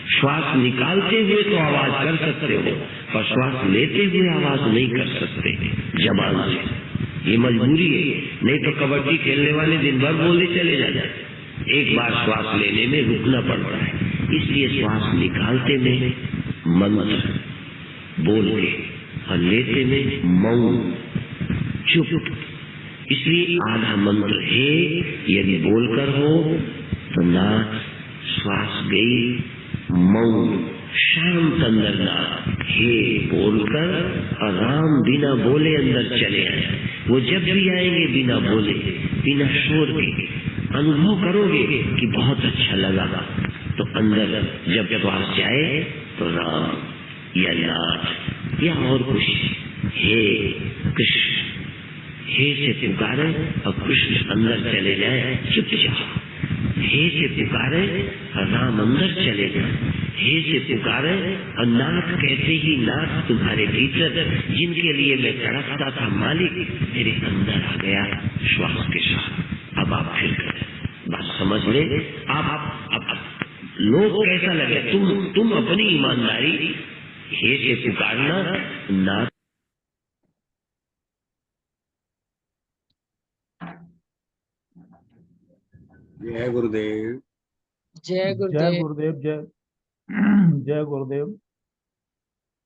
श्वास निकालते हुए तो आवाज कर सकते हो, पर श्वास लेते हुए आवाज नहीं कर सकते जबान से। ये मजबूरी है, नहीं तो कबड्डी खेलने वाले दिन भर बोले चले जाते, एक बार श्वास लेने में रुकना पड़ता है। इसलिए श्वास निकालते में मंत्र बोल के और लेते में मौन चुप। इसलिए आधा मंत्र हे यदि बोलकर हो तो नाथ, श्वास गई, मौन शांत अंदर नाथ, हे बोलकर और राम बिना बोले अंदर चले आए। वो जब भी आएंगे बिना बोले बिना शोर के अनुभव करोगे कि बहुत अच्छा लगा। तो अंदर जब श्वास जाए तो राम या नाथ या और कुछ, हे कृष्ण, हे से पुकारे और कृष्ण अंदर चले जाए चुपचाप। हे से पुकारे और राम अंदर चले जाए, हे से पुकारे और नाथ कहते ही नाथ तुम्हारे भीतर जिनके लिए मैं तड़पता था मालिक मेरे अंदर आ गया श्वास के साथ। अब आप फिर करें, बात समझ ले। आप लोग कैसा लगे, तुम अपनी ईमानदारी हे से पुकारना नाथ। जय गुरुदेव। जय जय गुरुदेव। गुरुदेव। जय गुरुदेव।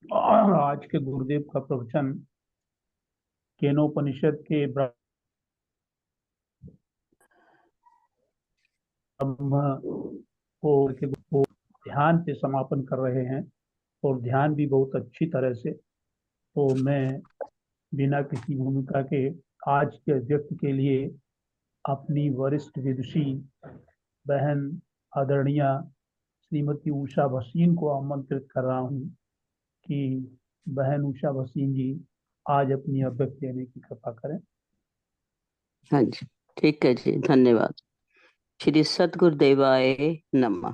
और आज के गुरुदेव का प्रवचन केनोपनिषद के ब्रह्म को ध्यान से समापन कर रहे हैं, और ध्यान भी बहुत अच्छी तरह से। तो मैं बिना किसी भूमिका के आज के अध्यक्ष के लिए अपनी वरिष्ठ विदुषी बहन आदरणीय श्रीमती उषा भसीन को आमंत्रित कर रहा हूँ कि बहन उषा भसीन जी आज अपनी अभ्यक्त देने की कृपा करें। हाँ जी, ठीक है जी, धन्यवाद। श्री सद्गुरुदेवाय नमः।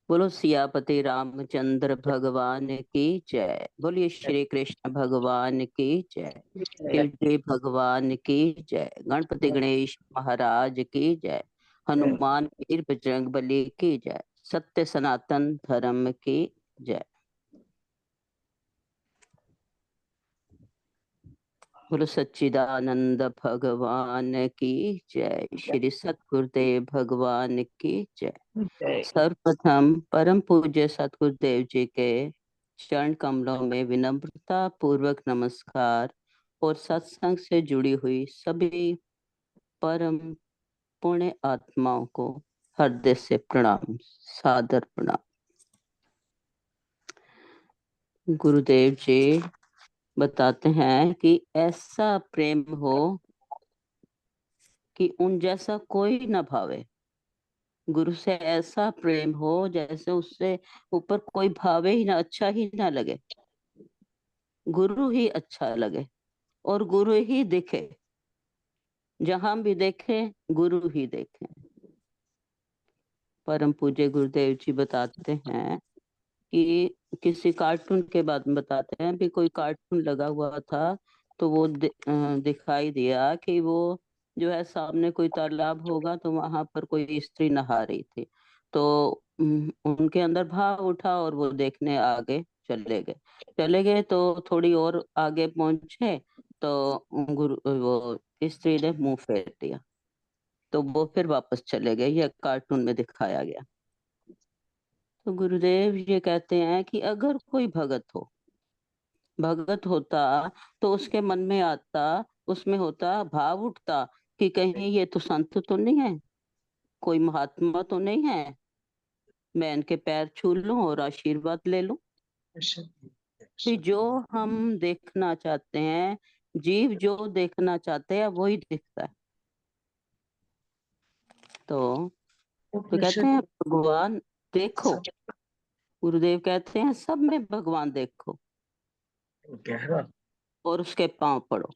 बोलो सियापति रामचंद्र भगवान की जय। बोलिए श्री कृष्ण भगवान की जय। शिव जी भगवान की जय। गणपति गणेश महाराज की जय। हनुमान वीर बजरंग बली की जय। सत्य सनातन धर्म की जय। बोलो सच्चिदानंद भगवान की जय। श्री सतगुरुदेव भगवान की जय। सर्वप्रथम परम पूज्य सतगुरुदेव जी के चरण कमलों में विनम्रता पूर्वक नमस्कार और सत्संग से जुड़ी हुई सभी परम पुण्य आत्माओं को हृदय से प्रणाम, सादर प्रणाम। गुरुदेव जी बताते हैं कि ऐसा प्रेम हो कि उन जैसा कोई न भावे। गुरु से ऐसा प्रेम हो जैसे उससे ऊपर कोई भावे ही ना, अच्छा ही ना लगे। गुरु ही अच्छा लगे और गुरु ही दिखे। जहां भी देखे गुरु ही देखे। परम पूज्य गुरुदेव जी बताते हैं कि किसी कार्टून के बाद में बताते हैं भी कोई कार्टून लगा हुआ था तो वो दिखाई दिया कि वो जो है सामने कोई तालाब होगा तो वहां पर कोई स्त्री नहा रही थी। तो उनके अंदर भाव उठा और वो देखने आगे चले गए तो थोड़ी और आगे पहुंचे तो गुरु वो स्त्री ने मुंह फेर दिया तो वो फिर वापस चले गए। यह कार्टून में दिखाया गया। तो गुरुदेव ये कहते हैं कि अगर कोई भगत होता तो उसके मन में आता, उसमें होता भाव उठता कि कहीं ये तो संत तो नहीं है, कोई महात्मा तो नहीं है, मैं इनके पैर छू लूं और आशीर्वाद ले लूं। कि जो हम देखना चाहते हैं, जीव जो देखना चाहते हैं वही दिखता है। तो कहते हैं भगवान देखो, गुरुदेव कहते हैं सब में भगवान देखो और उसके पांव पड़ो।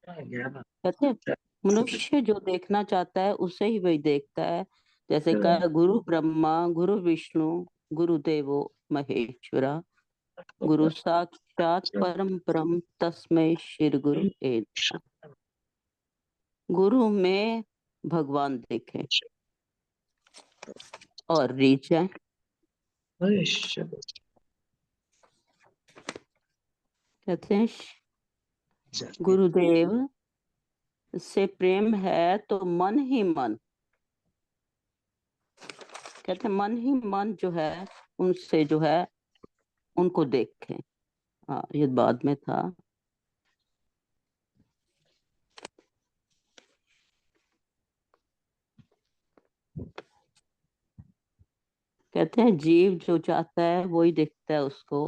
कहते हैं मनुष्य जो देखना चाहता है उसे ही वही देखता है। जैसे कहा गुरु ब्रह्मा गुरु विष्णु गुरु देवो महेश्वरा गुरु साक्षात परम ब्रह्म तस्मै श्री गुरु ए नमः। गुरु में भगवान देखे और रीच जाए। कहते हैं गुरुदेव से प्रेम है तो मन ही मन, कहते हैं मन ही मन जो है उनसे जो है उनको देखें। हाँ ये बाद में था। कहते हैं जीव जो चाहता है वही दिखता है उसको।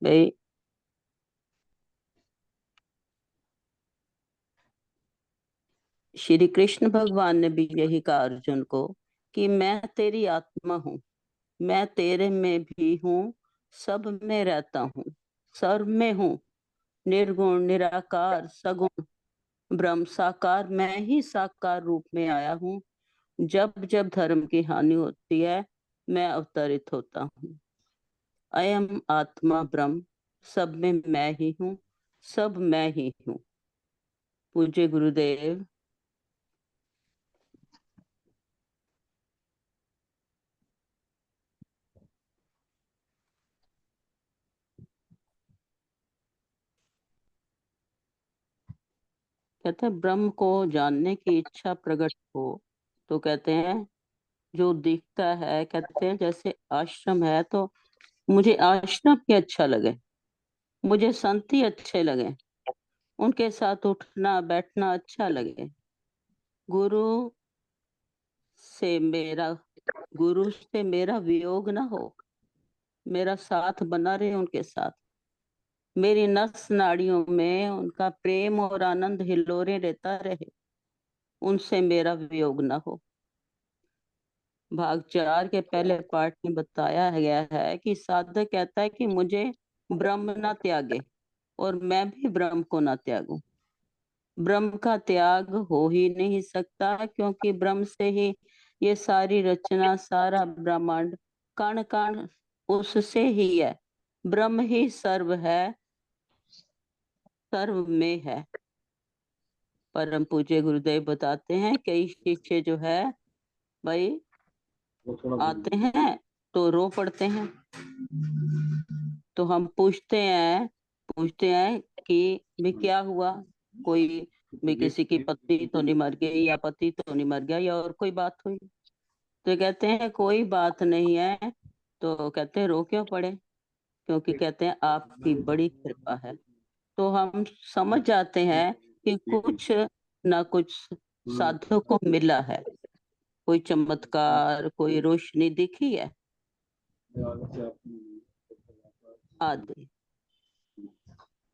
भाई श्री कृष्ण भगवान ने भी यही कहा अर्जुन को कि मैं तेरी आत्मा हूँ, मैं तेरे में भी हूँ, सब में रहता हूँ, सर्व में हूँ, निर्गुण निराकार सगुण ब्रह्म साकार, मैं ही साकार रूप में आया हूँ। जब जब धर्म की हानि होती है मैं अवतरित होता हूँ। अयम आत्मा ब्रह्म, सब में मैं ही हूँ, सब मैं ही हूँ। पूज्य गुरुदेव कहते हैं ब्रह्म को जानने की इच्छा प्रकट हो तो कहते हैं जो दिखता है, कहते हैं जैसे आश्रम है तो मुझे आश्रम ही अच्छा लगे, मुझे संत ही अच्छे लगे, उनके साथ उठना बैठना अच्छा लगे। गुरु से मेरा गुरु से मेरा वियोग ना हो, मेरा साथ बना रहे उनके साथ, मेरी नस नाड़ियों में उनका प्रेम और आनंद हिलोरे रहता रहे, उनसे मेरा वियोग ना हो। भाग 4 के पहले पार्ट में बताया गया है कि साधक कहता है कि मुझे ब्रह्म ना त्यागे और मैं भी ब्रह्म को ना त्यागूं। ब्रह्म का त्याग हो ही नहीं सकता, क्योंकि ब्रह्म से ही ये सारी रचना, सारा ब्रह्मांड, कण कण उससे ही है। ब्रह्म ही सर्व है, सर्व में है। परम पूज्य गुरुदेव बताते हैं कई शिष्य जो है भाई वो थोड़ा आते हैं तो रो पड़ते हैं। तो हम पूछते हैं कि भी क्या हुआ, कोई भी किसी की पत्नी तो नहीं मर गई, या पति तो नहीं मर गया, या और कोई बात हुई। तो कहते हैं कोई बात नहीं है। तो कहते हैं रो क्यों पड़े, क्योंकि कहते हैं आपकी बड़ी कृपा है। तो हम समझ जाते हैं कि कुछ ना कुछ साधु को मिला है, कोई चमत्कार, कोई रोशनी दिखी है आदि।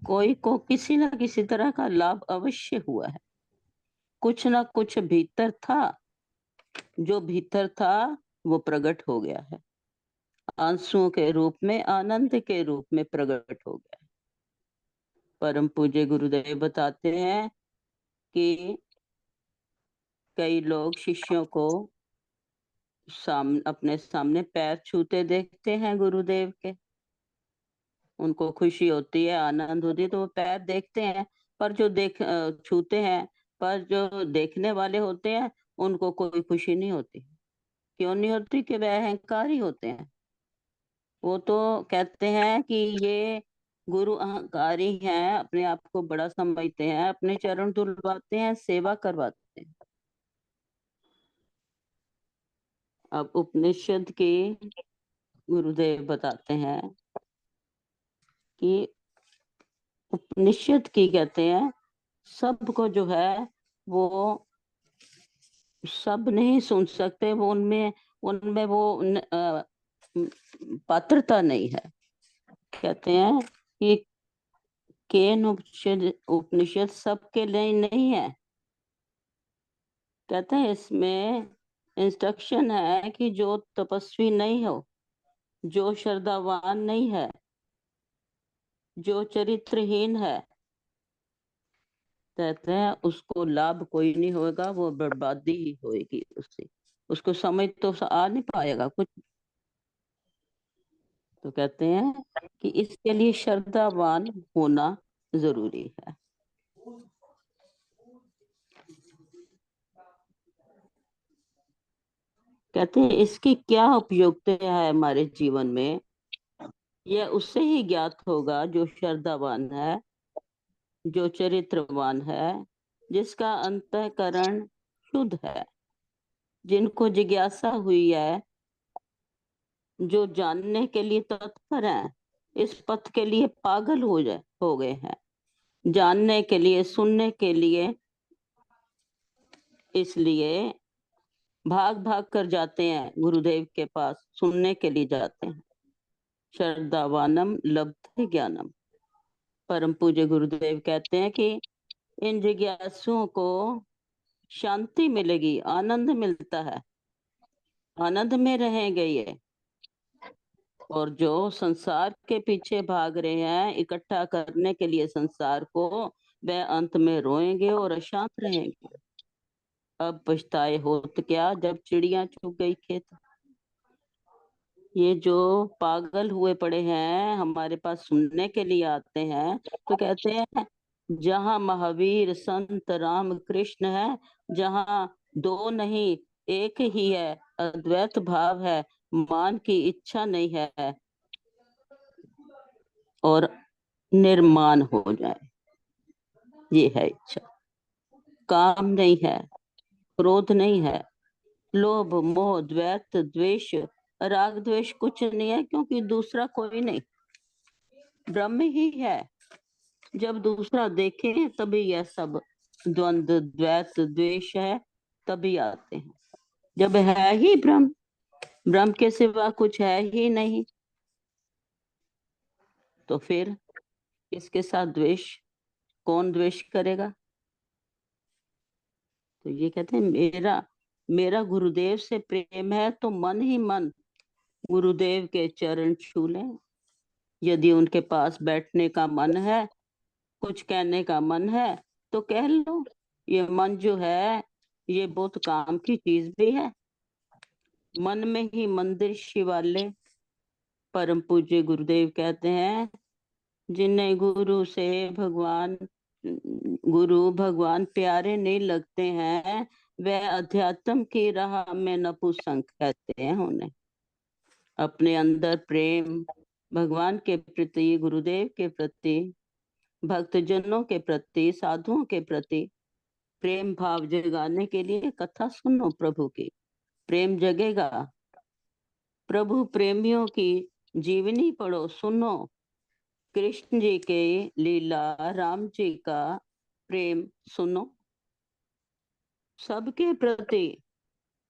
कोई को किसी न किसी तरह का लाभ अवश्य हुआ है। कुछ ना कुछ भीतर था, जो भीतर था वो प्रकट हो गया है, आंसुओं के रूप में, आनंद के रूप में प्रकट हो गया है। परम पूज्य गुरुदेव बताते हैं कि कई लोग शिष्यों को अपने सामने पैर छूते देखते हैं गुरुदेव के, उनको खुशी होती है, आनंद होती है, तो वो पैर देखते हैं। पर जो छूते हैं, पर जो देखने वाले होते हैं उनको कोई खुशी नहीं होती। क्यों नहीं होती? कि वे अहंकारी होते हैं। वो तो कहते हैं कि ये गुरु अहंकारी हैं, अपने आप को बड़ा समझते हैं, अपने चरण धुलवाते हैं, सेवा करवाते हैं। अब उपनिषद के गुरुदेव बताते हैं कि उपनिषद की कहते हैं सबको जो है वो सब नहीं सुन सकते, वो उनमें उनमें वो पात्रता नहीं है। कहते हैं कि केन उपनिषद उपनिषद सबके लिए नहीं है। कहते हैं इसमें इंस्ट्रक्शन है कि जो तपस्वी नहीं हो, जो श्रद्धावान नहीं है, जो चरित्रहीन है, कहते हैं उसको लाभ कोई नहीं होगा, वो बर्बादी ही होगी उससे, उसको समझ तो आ नहीं पाएगा कुछ। तो कहते हैं कि इसके लिए श्रद्धावान होना जरूरी है। कहते हैं इसकी क्या उपयोगिता है हमारे जीवन में, यह उससे ही ज्ञात होगा जो श्रद्धावान है, जो चरित्रवान है, जिसका अंतःकरण शुद्ध है, जिनको जिज्ञासा हुई है, जो जानने के लिए तत्पर हैं, इस पथ के लिए पागल हो गए हैं, जानने के लिए, सुनने के लिए, इसलिए भाग भाग कर जाते हैं गुरुदेव के पास, सुनने के लिए जाते हैं। श्रद्धावानम लब्धे ज्ञानम। परम पूज्य गुरुदेव कहते हैं कि इन जिज्ञासुओं को शांति मिलेगी, आनंद मिलता है, आनंद में रहेंगे ये। और जो संसार के पीछे भाग रहे हैं इकट्ठा करने के लिए संसार को, वह अंत में रोएंगे और अशांत रहेंगे। अब पछताए होत क्या, जब चिड़िया चुग गई खेत। ये जो पागल हुए पड़े हैं हमारे पास सुनने के लिए आते हैं, तो कहते हैं जहाँ महावीर संत राम कृष्ण है, जहाँ दो नहीं एक ही है, अद्वैत भाव है, मान की इच्छा नहीं है, और निर्माण हो जाए, ये है इच्छा। काम नहीं है, क्रोध नहीं है, लोभ मोह द्वैत द्वेष राग द्वेष कुछ नहीं है, क्योंकि दूसरा कोई नहीं, ब्रह्म ही है। जब दूसरा देखे तभी यह सब द्वंद्व द्वैत द्वेष है, तभी आते हैं। जब है ही ब्रह्म, ब्रह्म के सिवा कुछ है ही नहीं, तो फिर इसके साथ द्वेष, कौन द्वेष करेगा? तो ये कहते हैं मेरा मेरा गुरुदेव से प्रेम है तो मन ही मन गुरुदेव के चरण छू लें। यदि उनके पास बैठने का मन है, कुछ कहने का मन है, तो कह लो ये मन जो है ये बहुत काम की चीज भी है। मन में ही मंदिर शिवालय। परम पूज्य गुरुदेव कहते हैं जिन्हें गुरु भगवान प्यारे नहीं लगते हैं वह अध्यात्म की राह में नपुंसक कहते हैं उन्हें। अपने अंदर प्रेम भगवान के प्रति, गुरुदेव के प्रति, भक्तजनों के प्रति, साधुओं के प्रति प्रेम भाव जगाने के लिए कथा सुनो प्रभु की, प्रेम जगेगा। प्रभु प्रेमियों की जीवनी पढ़ो, सुनो कृष्ण जी के लीला, राम जी का प्रेम सुनो सबके प्रति।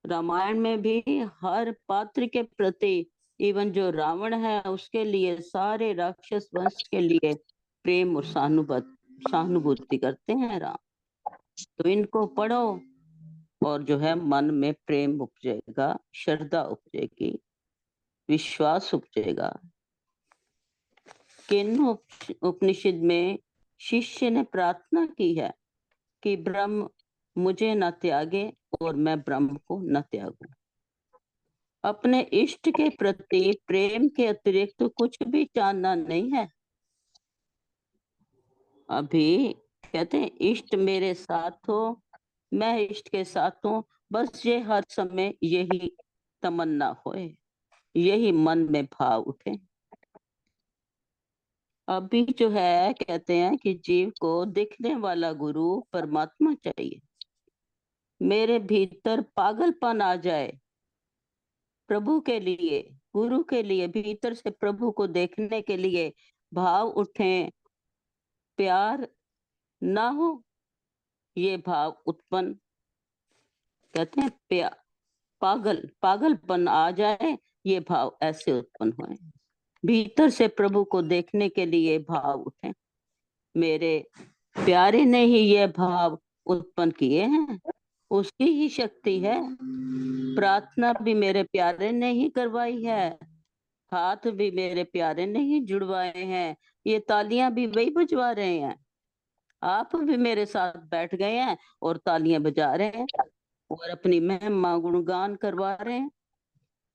रामायण में भी हर पात्र के प्रति, इवन जो रावण है उसके लिए, सारे राक्षस वंश के लिए प्रेम और सहानुभूति करते हैं राम। तो इनको पढ़ो और जो है मन में प्रेम उपजेगा, श्रद्धा उपजेगी, विश्वास उपजेगा। केनो उपनिषद में शिष्य ने प्रार्थना की है कि ब्रह्म मुझे न त्यागे और मैं ब्रह्म को न त्यागूं। अपने इष्ट के प्रति प्रेम के अतिरिक्त तो कुछ भी जानना नहीं है। अभी कहते हैं इष्ट मेरे साथ हो, मैं इष्ट के साथ हूं, बस ये हर समय यही तमन्ना होए, यही मन में भाव उठे। अभी जो है कहते हैं कि जीव को दिखने वाला गुरु परमात्मा चाहिए। मेरे भीतर पागलपन आ जाए प्रभु के लिए, गुरु के लिए, भीतर से प्रभु को देखने के लिए भाव उठे, प्यार ना हो ये भाव उत्पन्न, कहते हैं पागलपन आ जाए ये भाव ऐसे उत्पन्न हुए। भीतर से प्रभु को देखने के लिए भाव उठे। मेरे प्यारे ने ही ये भाव उत्पन्न किए हैं, उसकी ही शक्ति है। प्रार्थना भी मेरे प्यारे ने ही करवाई है, हाथ भी मेरे प्यारे ने ही जुड़वाए हैं, ये तालियां भी वही बजवा रहे हैं। आप भी मेरे साथ बैठ गए हैं और तालियां बजा रहे हैं और अपनी महिमा गुणगान करवा रहे हैं।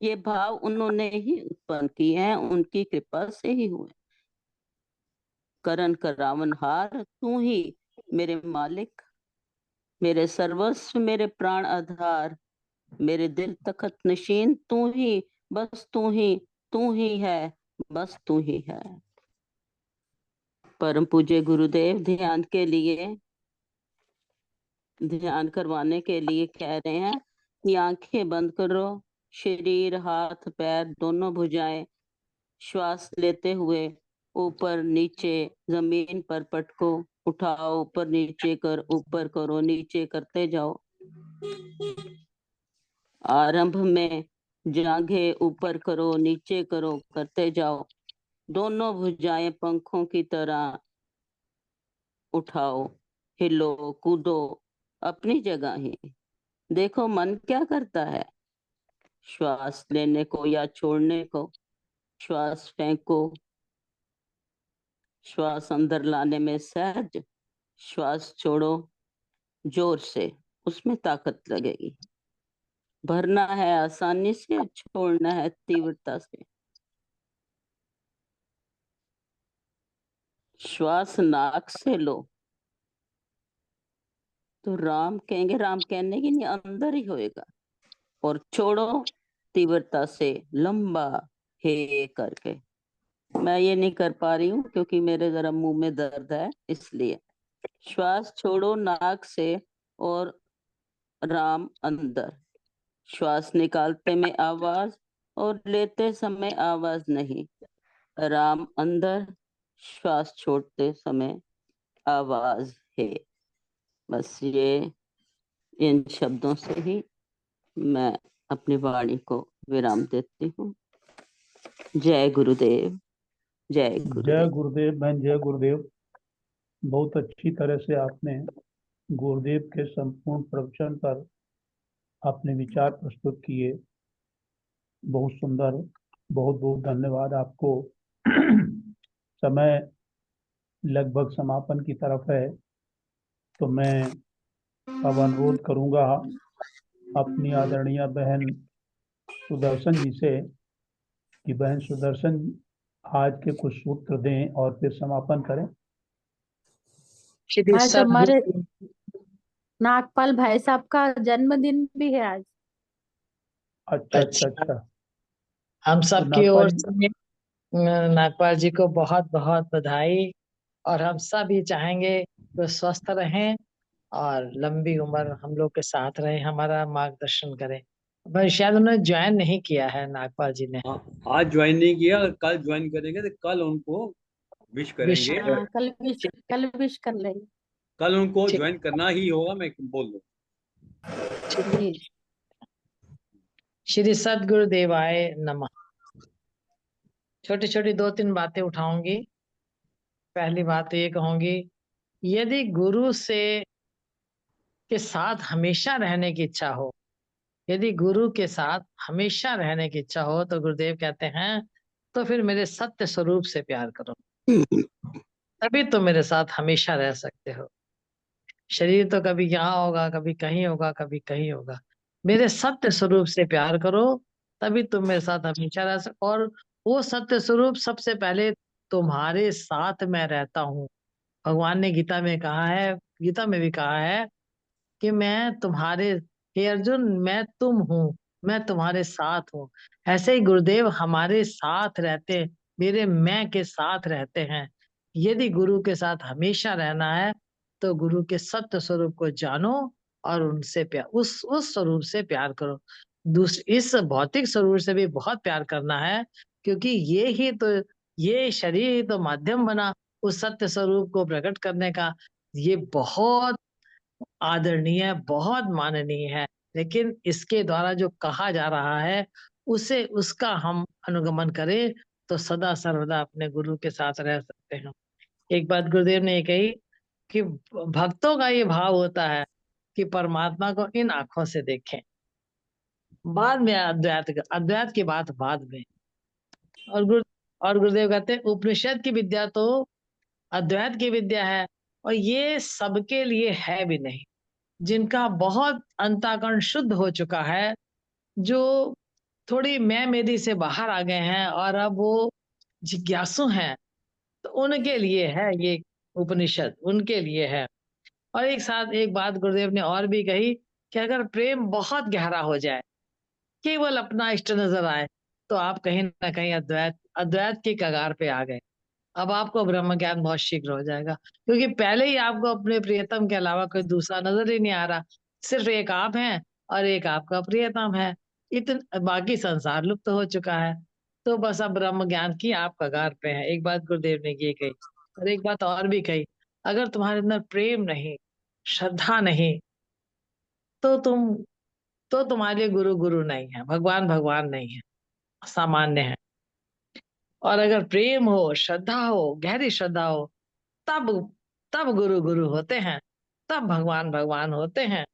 ये भाव उन्होंने ही उत्पन्न किए हैं, उनकी कृपा से ही हुए। करण करावन हार तू ही मेरे मालिक, मेरे सर्वस्व, मेरे प्राण आधार, मेरे दिल तखत नशीन तू ही, बस तू ही है, बस तू ही है। परम पूज्य गुरुदेव ध्यान करवाने के लिए कह रहे हैं कि आंखें बंद करो, शरीर, हाथ पैर दोनों भुजाएं, श्वास लेते हुए ऊपर नीचे जमीन पर पटको, उठाओ, ऊपर नीचे कर, ऊपर करो, नीचे करते जाओ। आरंभ में जांघें ऊपर करो, नीचे करो, करते जाओ। दोनों भुजाएं पंखों की तरह उठाओ, हिलो, कूदो अपनी जगह ही। देखो मन क्या करता है, श्वास लेने को या छोड़ने को। श्वास फेंको, श्वास अंदर लाने में सहज, श्वास छोड़ो जोर से, उसमें ताकत लगेगी। भरना है आसानी से, छोड़ना है तीव्रता से। श्वास नाक से लो तो राम कहेंगे, राम कहने की नहीं, अंदर ही होएगा। और छोड़ो तीव्रता से, लंबा हे करके। मैं ये नहीं कर पा रही हूँ क्योंकि मेरे जरा मुंह में दर्द है, इसलिए। श्वास छोड़ो नाक से और राम अंदर। श्वास निकालते में आवाज और लेते समय आवाज नहीं। राम अंदर, श्वास छोड़ते समय आवाज है। बस ये इन शब्दों से ही मैं अपनी वाणी को विराम देती हूँ। जय गुरुदेव, जय जय गुरुदेव। गुरुदेव बहन, जय गुरुदेव। बहुत अच्छी तरह से आपने गुरुदेव के संपूर्ण प्रवचन पर अपने विचार प्रस्तुत किए। बहुत सुंदर, बहुत बहुत धन्यवाद आपको। समय लगभग समापन की तरफ है। तो मैं अब अनुरोध करूंगा अपनी आदरणीय बहन सुदर्शन जी से कि बहन सुदर्शन आज के कुछ सूत्र दें और फिर समापन करें। श्री आज सद्गुरु हमारे नागपाल भाई साहब का जन्मदिन भी है आज। अच्छा अच्छा अच्छा, अच्छा। हम तो सब की नागपाल ओर से नागपाल जी को बहुत बहुत बधाई। और हम सब ही चाहेंगे कि वो स्वस्थ रहें और लंबी उम्र हम लोग के साथ रहें, हमारा मार्गदर्शन करें। भाई शायद उन्होंने ज्वाइन नहीं किया है नागपाल जी ने। हाँ, आज ज्वाइन नहीं किया, कल ज्वाइन करेंगे तो कल उनको विश विश करेंगे। हाँ, कल विश कर लेंगे। कल उनको ठीक ज्वाइन करना ही होगा, मैं बोल दूँ। ठीक। जी श्री सद्गुरुदेवाय नमः। छोटी छोटी 2-3 बातें उठाऊंगी। पहली बात तो ये कहूंगी, यदि गुरु से के साथ हमेशा रहने की इच्छा हो, यदि गुरु के साथ हमेशा रहने की इच्छा हो तो गुरुदेव कहते हैं तो फिर मेरे सत्य स्वरूप से प्यार करो, तभी तो मेरे साथ हमेशा रह सकते हो। शरीर तो कभी यहाँ होगा, कभी कहीं होगा, कभी कहीं होगा। मेरे सत्य स्वरूप से प्यार करो, तभी तुम मेरे साथ हमेशा रह सको। और वो सत्य स्वरूप सबसे पहले तुम्हारे साथ मैं रहता हूँ। भगवान ने गीता में कहा है, गीता में भी कहा है कि मैं तुम्हारे, हे अर्जुन मैं तुम हूँ, मैं तुम्हारे साथ हूँ। ऐसे ही गुरुदेव हमारे साथ रहते, मेरे मैं के साथ रहते हैं। यदि गुरु के साथ हमेशा रहना है तो गुरु के सत्य स्वरूप को जानो और उनसे प्यार, उस स्वरूप से प्यार करो। इस भौतिक स्वरूप से भी बहुत प्यार करना है, क्योंकि ये शरीर ही तो माध्यम बना उस सत्य स्वरूप को प्रकट करने का। ये बहुत आदरणीय, बहुत माननीय है, लेकिन इसके द्वारा जो कहा जा रहा है उसे, उसका हम अनुगमन करें तो सदा सर्वदा अपने गुरु के साथ रह सकते हैं। एक बात गुरुदेव ने ये कही कि भक्तों का ये भाव होता है कि परमात्मा को इन आंखों से देखें। बाद में अद्वैत की बात बाद में। और गुरुदेव कहते हैं उपनिषद की विद्या तो अद्वैत की विद्या है, और ये सबके लिए है भी नहीं। जिनका बहुत अंतःकरण शुद्ध हो चुका है, जो थोड़ी मैं मेरी से बाहर आ गए हैं और अब वो जिज्ञासु हैं, तो उनके लिए है ये उपनिषद, उनके लिए है। और एक साथ एक बात गुरुदेव ने और भी कही कि अगर प्रेम बहुत गहरा हो जाए, केवल अपना इष्ट नजर आए, तो आप कहीं ना कहीं अद्वैत अद्वैत की कगार पे आ गए। अब आपको ब्रह्म ज्ञान बहुत शीघ्र हो जाएगा, क्योंकि पहले ही आपको अपने प्रियतम के अलावा कोई दूसरा नजर ही नहीं आ रहा। सिर्फ एक आप हैं और एक आपका प्रियतम है, बाकी संसार लुप्त हो चुका है। तो बस अब ब्रह्म ज्ञान की आप कगार पे हैं। एक बात गुरुदेव ने ये कही, और एक बात और भी कही, अगर तुम्हारे अंदर प्रेम नहीं, श्रद्धा नहीं, तो तुम्हारे लिए गुरु गुरु नहीं है, भगवान भगवान नहीं है, सामान्य है। और अगर प्रेम हो, श्रद्धा हो, गहरी श्रद्धा हो, तब तब गुरु गुरु होते हैं, तब भगवान भगवान होते हैं।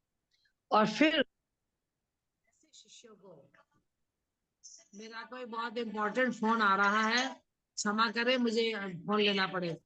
और फिर ऐसे शिष्यों को, मेरा कोई बहुत इंपॉर्टेंट फोन आ रहा है, क्षमा करें, मुझे फोन लेना पड़ेगा।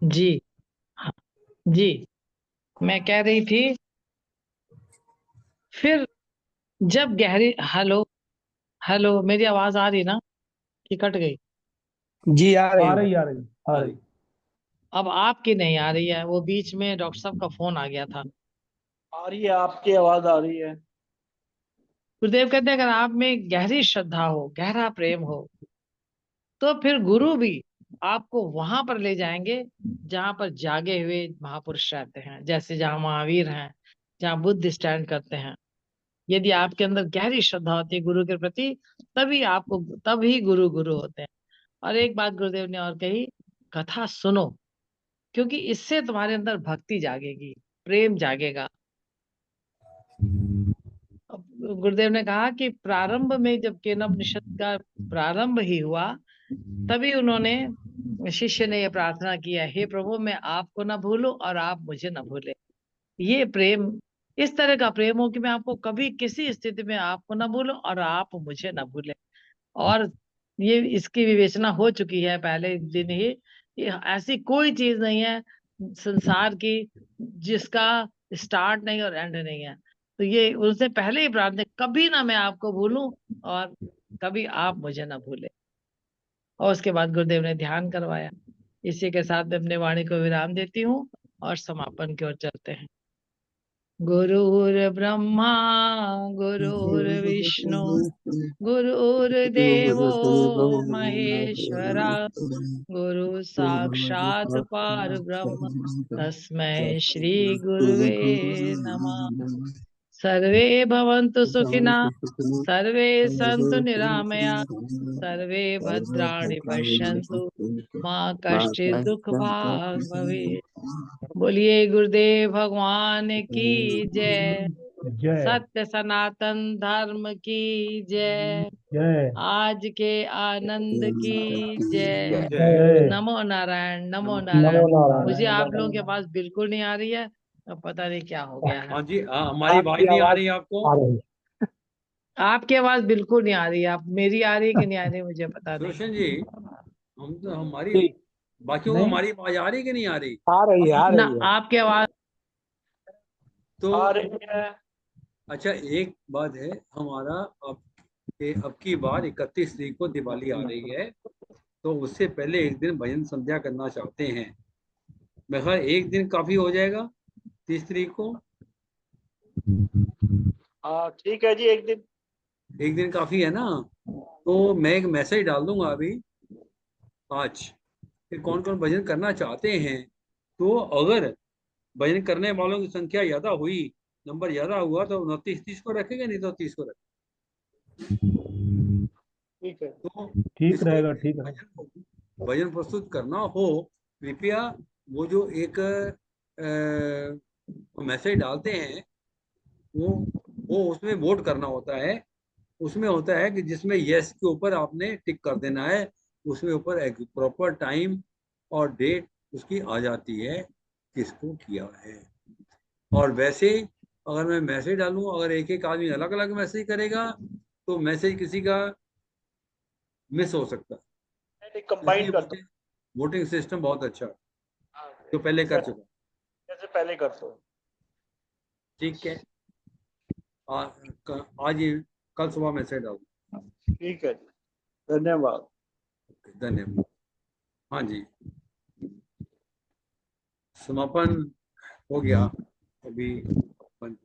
जी हाँ, जी मैं कह रही थी, फिर जब गहरी, हेलो हेलो, मेरी आवाज आ रही ना कि कट गई? जी आ रही आ है। रही आ रही आ रही। अब आपकी नहीं आ रही है, वो बीच में डॉक्टर साहब का फोन आ गया था। आ रही है, आपकी आवाज आ रही है। गुरुदेव कहते हैं अगर आप में गहरी श्रद्धा हो, गहरा प्रेम हो, तो फिर गुरु भी आपको वहां पर ले जाएंगे जहां पर जागे हुए महापुरुष रहते हैं, जैसे जहां महावीर हैं, जहां बुद्ध स्टैंड करते हैं। यदि आपके अंदर गहरी श्रद्धा होती है गुरु के प्रति, तभी गुरु गुरु होते हैं। और एक बात गुरुदेव ने और कही, कथा सुनो, क्योंकि इससे तुम्हारे अंदर भक्ति जागेगी, प्रेम जागेगा। अब गुरुदेव ने कहा कि प्रारंभ में जब केनोपनिषद का प्रारंभ ही हुआ, तभी उन्होंने, शिष्य ने यह प्रार्थना किया, हे प्रभु मैं आपको ना भूलूं और आप मुझे ना भूले। ये प्रेम इस तरह का प्रेम हो कि मैं आपको कभी किसी स्थिति में आपको ना भूलूं और आप मुझे ना भूले। और ये इसकी विवेचना हो चुकी है पहले दिन ही। ये ऐसी कोई चीज नहीं है संसार की जिसका स्टार्ट नहीं और एंड नहीं है। तो ये उससे पहले ही प्रार्थना, कभी ना मैं आपको भूलूं और कभी आप मुझे ना भूले। और उसके बाद गुरुदेव ने ध्यान करवाया। इसी के साथ मैं अपने वाणी को विराम देती हूँ और समापन की ओर चलते हैं। गुरुर्ब्रह्मा गुरुर्विष्णु गुरुर्देवो महेश्वरा गुरु साक्षात् परब्रह्म तस्मै श्री गुरुवे नमः। सर्वे भवन्तु सुखिनः, सर्वे सन्तु निरामया, सर्वे भद्राणि पश्यन्तु, मा कश्चित् दुःख भाग् भवेत्। बोलिए गुरुदेव भगवान की जय। जय सत्य सनातन धर्म की जय। जय आज के आनंद की जय। जय। नमो नारायण, नमो नमो नारायण। नारायण। मुझे आप लोगों के पास बिल्कुल नहीं आ रही है, अब पता नहीं क्या हो गया है। हाँ जी, हाँ, हमारी आवाज आपकी नहीं आ आवाज रही आपको? आ रही है। आपकी आवाज बिल्कुल नहीं आ रही है। आप मेरी आ रही है कि नहीं आ रही मुझे पता नहीं। रोशन जी, हम तो हमारी जी, बाकियों को नहीं हमारी आवाज आ रही कि नहीं आ रही? आ रही है, आ ना रही है। आपकी आवाज तो आ रही है। अच्छा, एक बात है, हमारा अब की बार 31 तारीख को दिवाली आ रही है, तो उससे पहले एक दिन भजन संध्या करना चाहते हैं। मैं ख्याल एक दिन काफी हो जाएगा 30 तारीख को। हाँ ठीक है जी, एक दिन काफी है ना? तो मैं एक मैसेज डाल दूंगा अभी आज कि कौन कौन भजन करना चाहते हैं। तो अगर भजन करने वालों की संख्या ज्यादा हुई, नंबर ज्यादा हुआ, तो 29-30 को रखेंगे, नहीं तो 30 को रखेंगे। ठीक है। तो ठीक जिसको रहेगा, ठीक है। भजन प्रस्तुत करना हो, कृपया वो जो एक मैसेज डालते हैं, वो उसमें वोट करना होता है। उसमें होता है कि जिसमें यस के ऊपर आपने टिक कर देना है, उसमें ऊपर एक प्रॉपर टाइम और डेट उसकी आ जाती है किसको किया है। और वैसे अगर मैं मैसेज डालूं, अगर एक एक आदमी अलग अलग मैसेज करेगा तो मैसेज किसी का मिस हो सकता है। कंबाइन इसलिए कर दो। वोटिंग सिस्टम बहुत अच्छा है, जो पहले कर चुका। जैसे पहले कर दो। ठीक है, आज ही कल सुबह मैसेज डालूं। ठीक है जी, धन्यवाद। धन्यवाद। हाँ जी, समापन हो गया अभी बंद।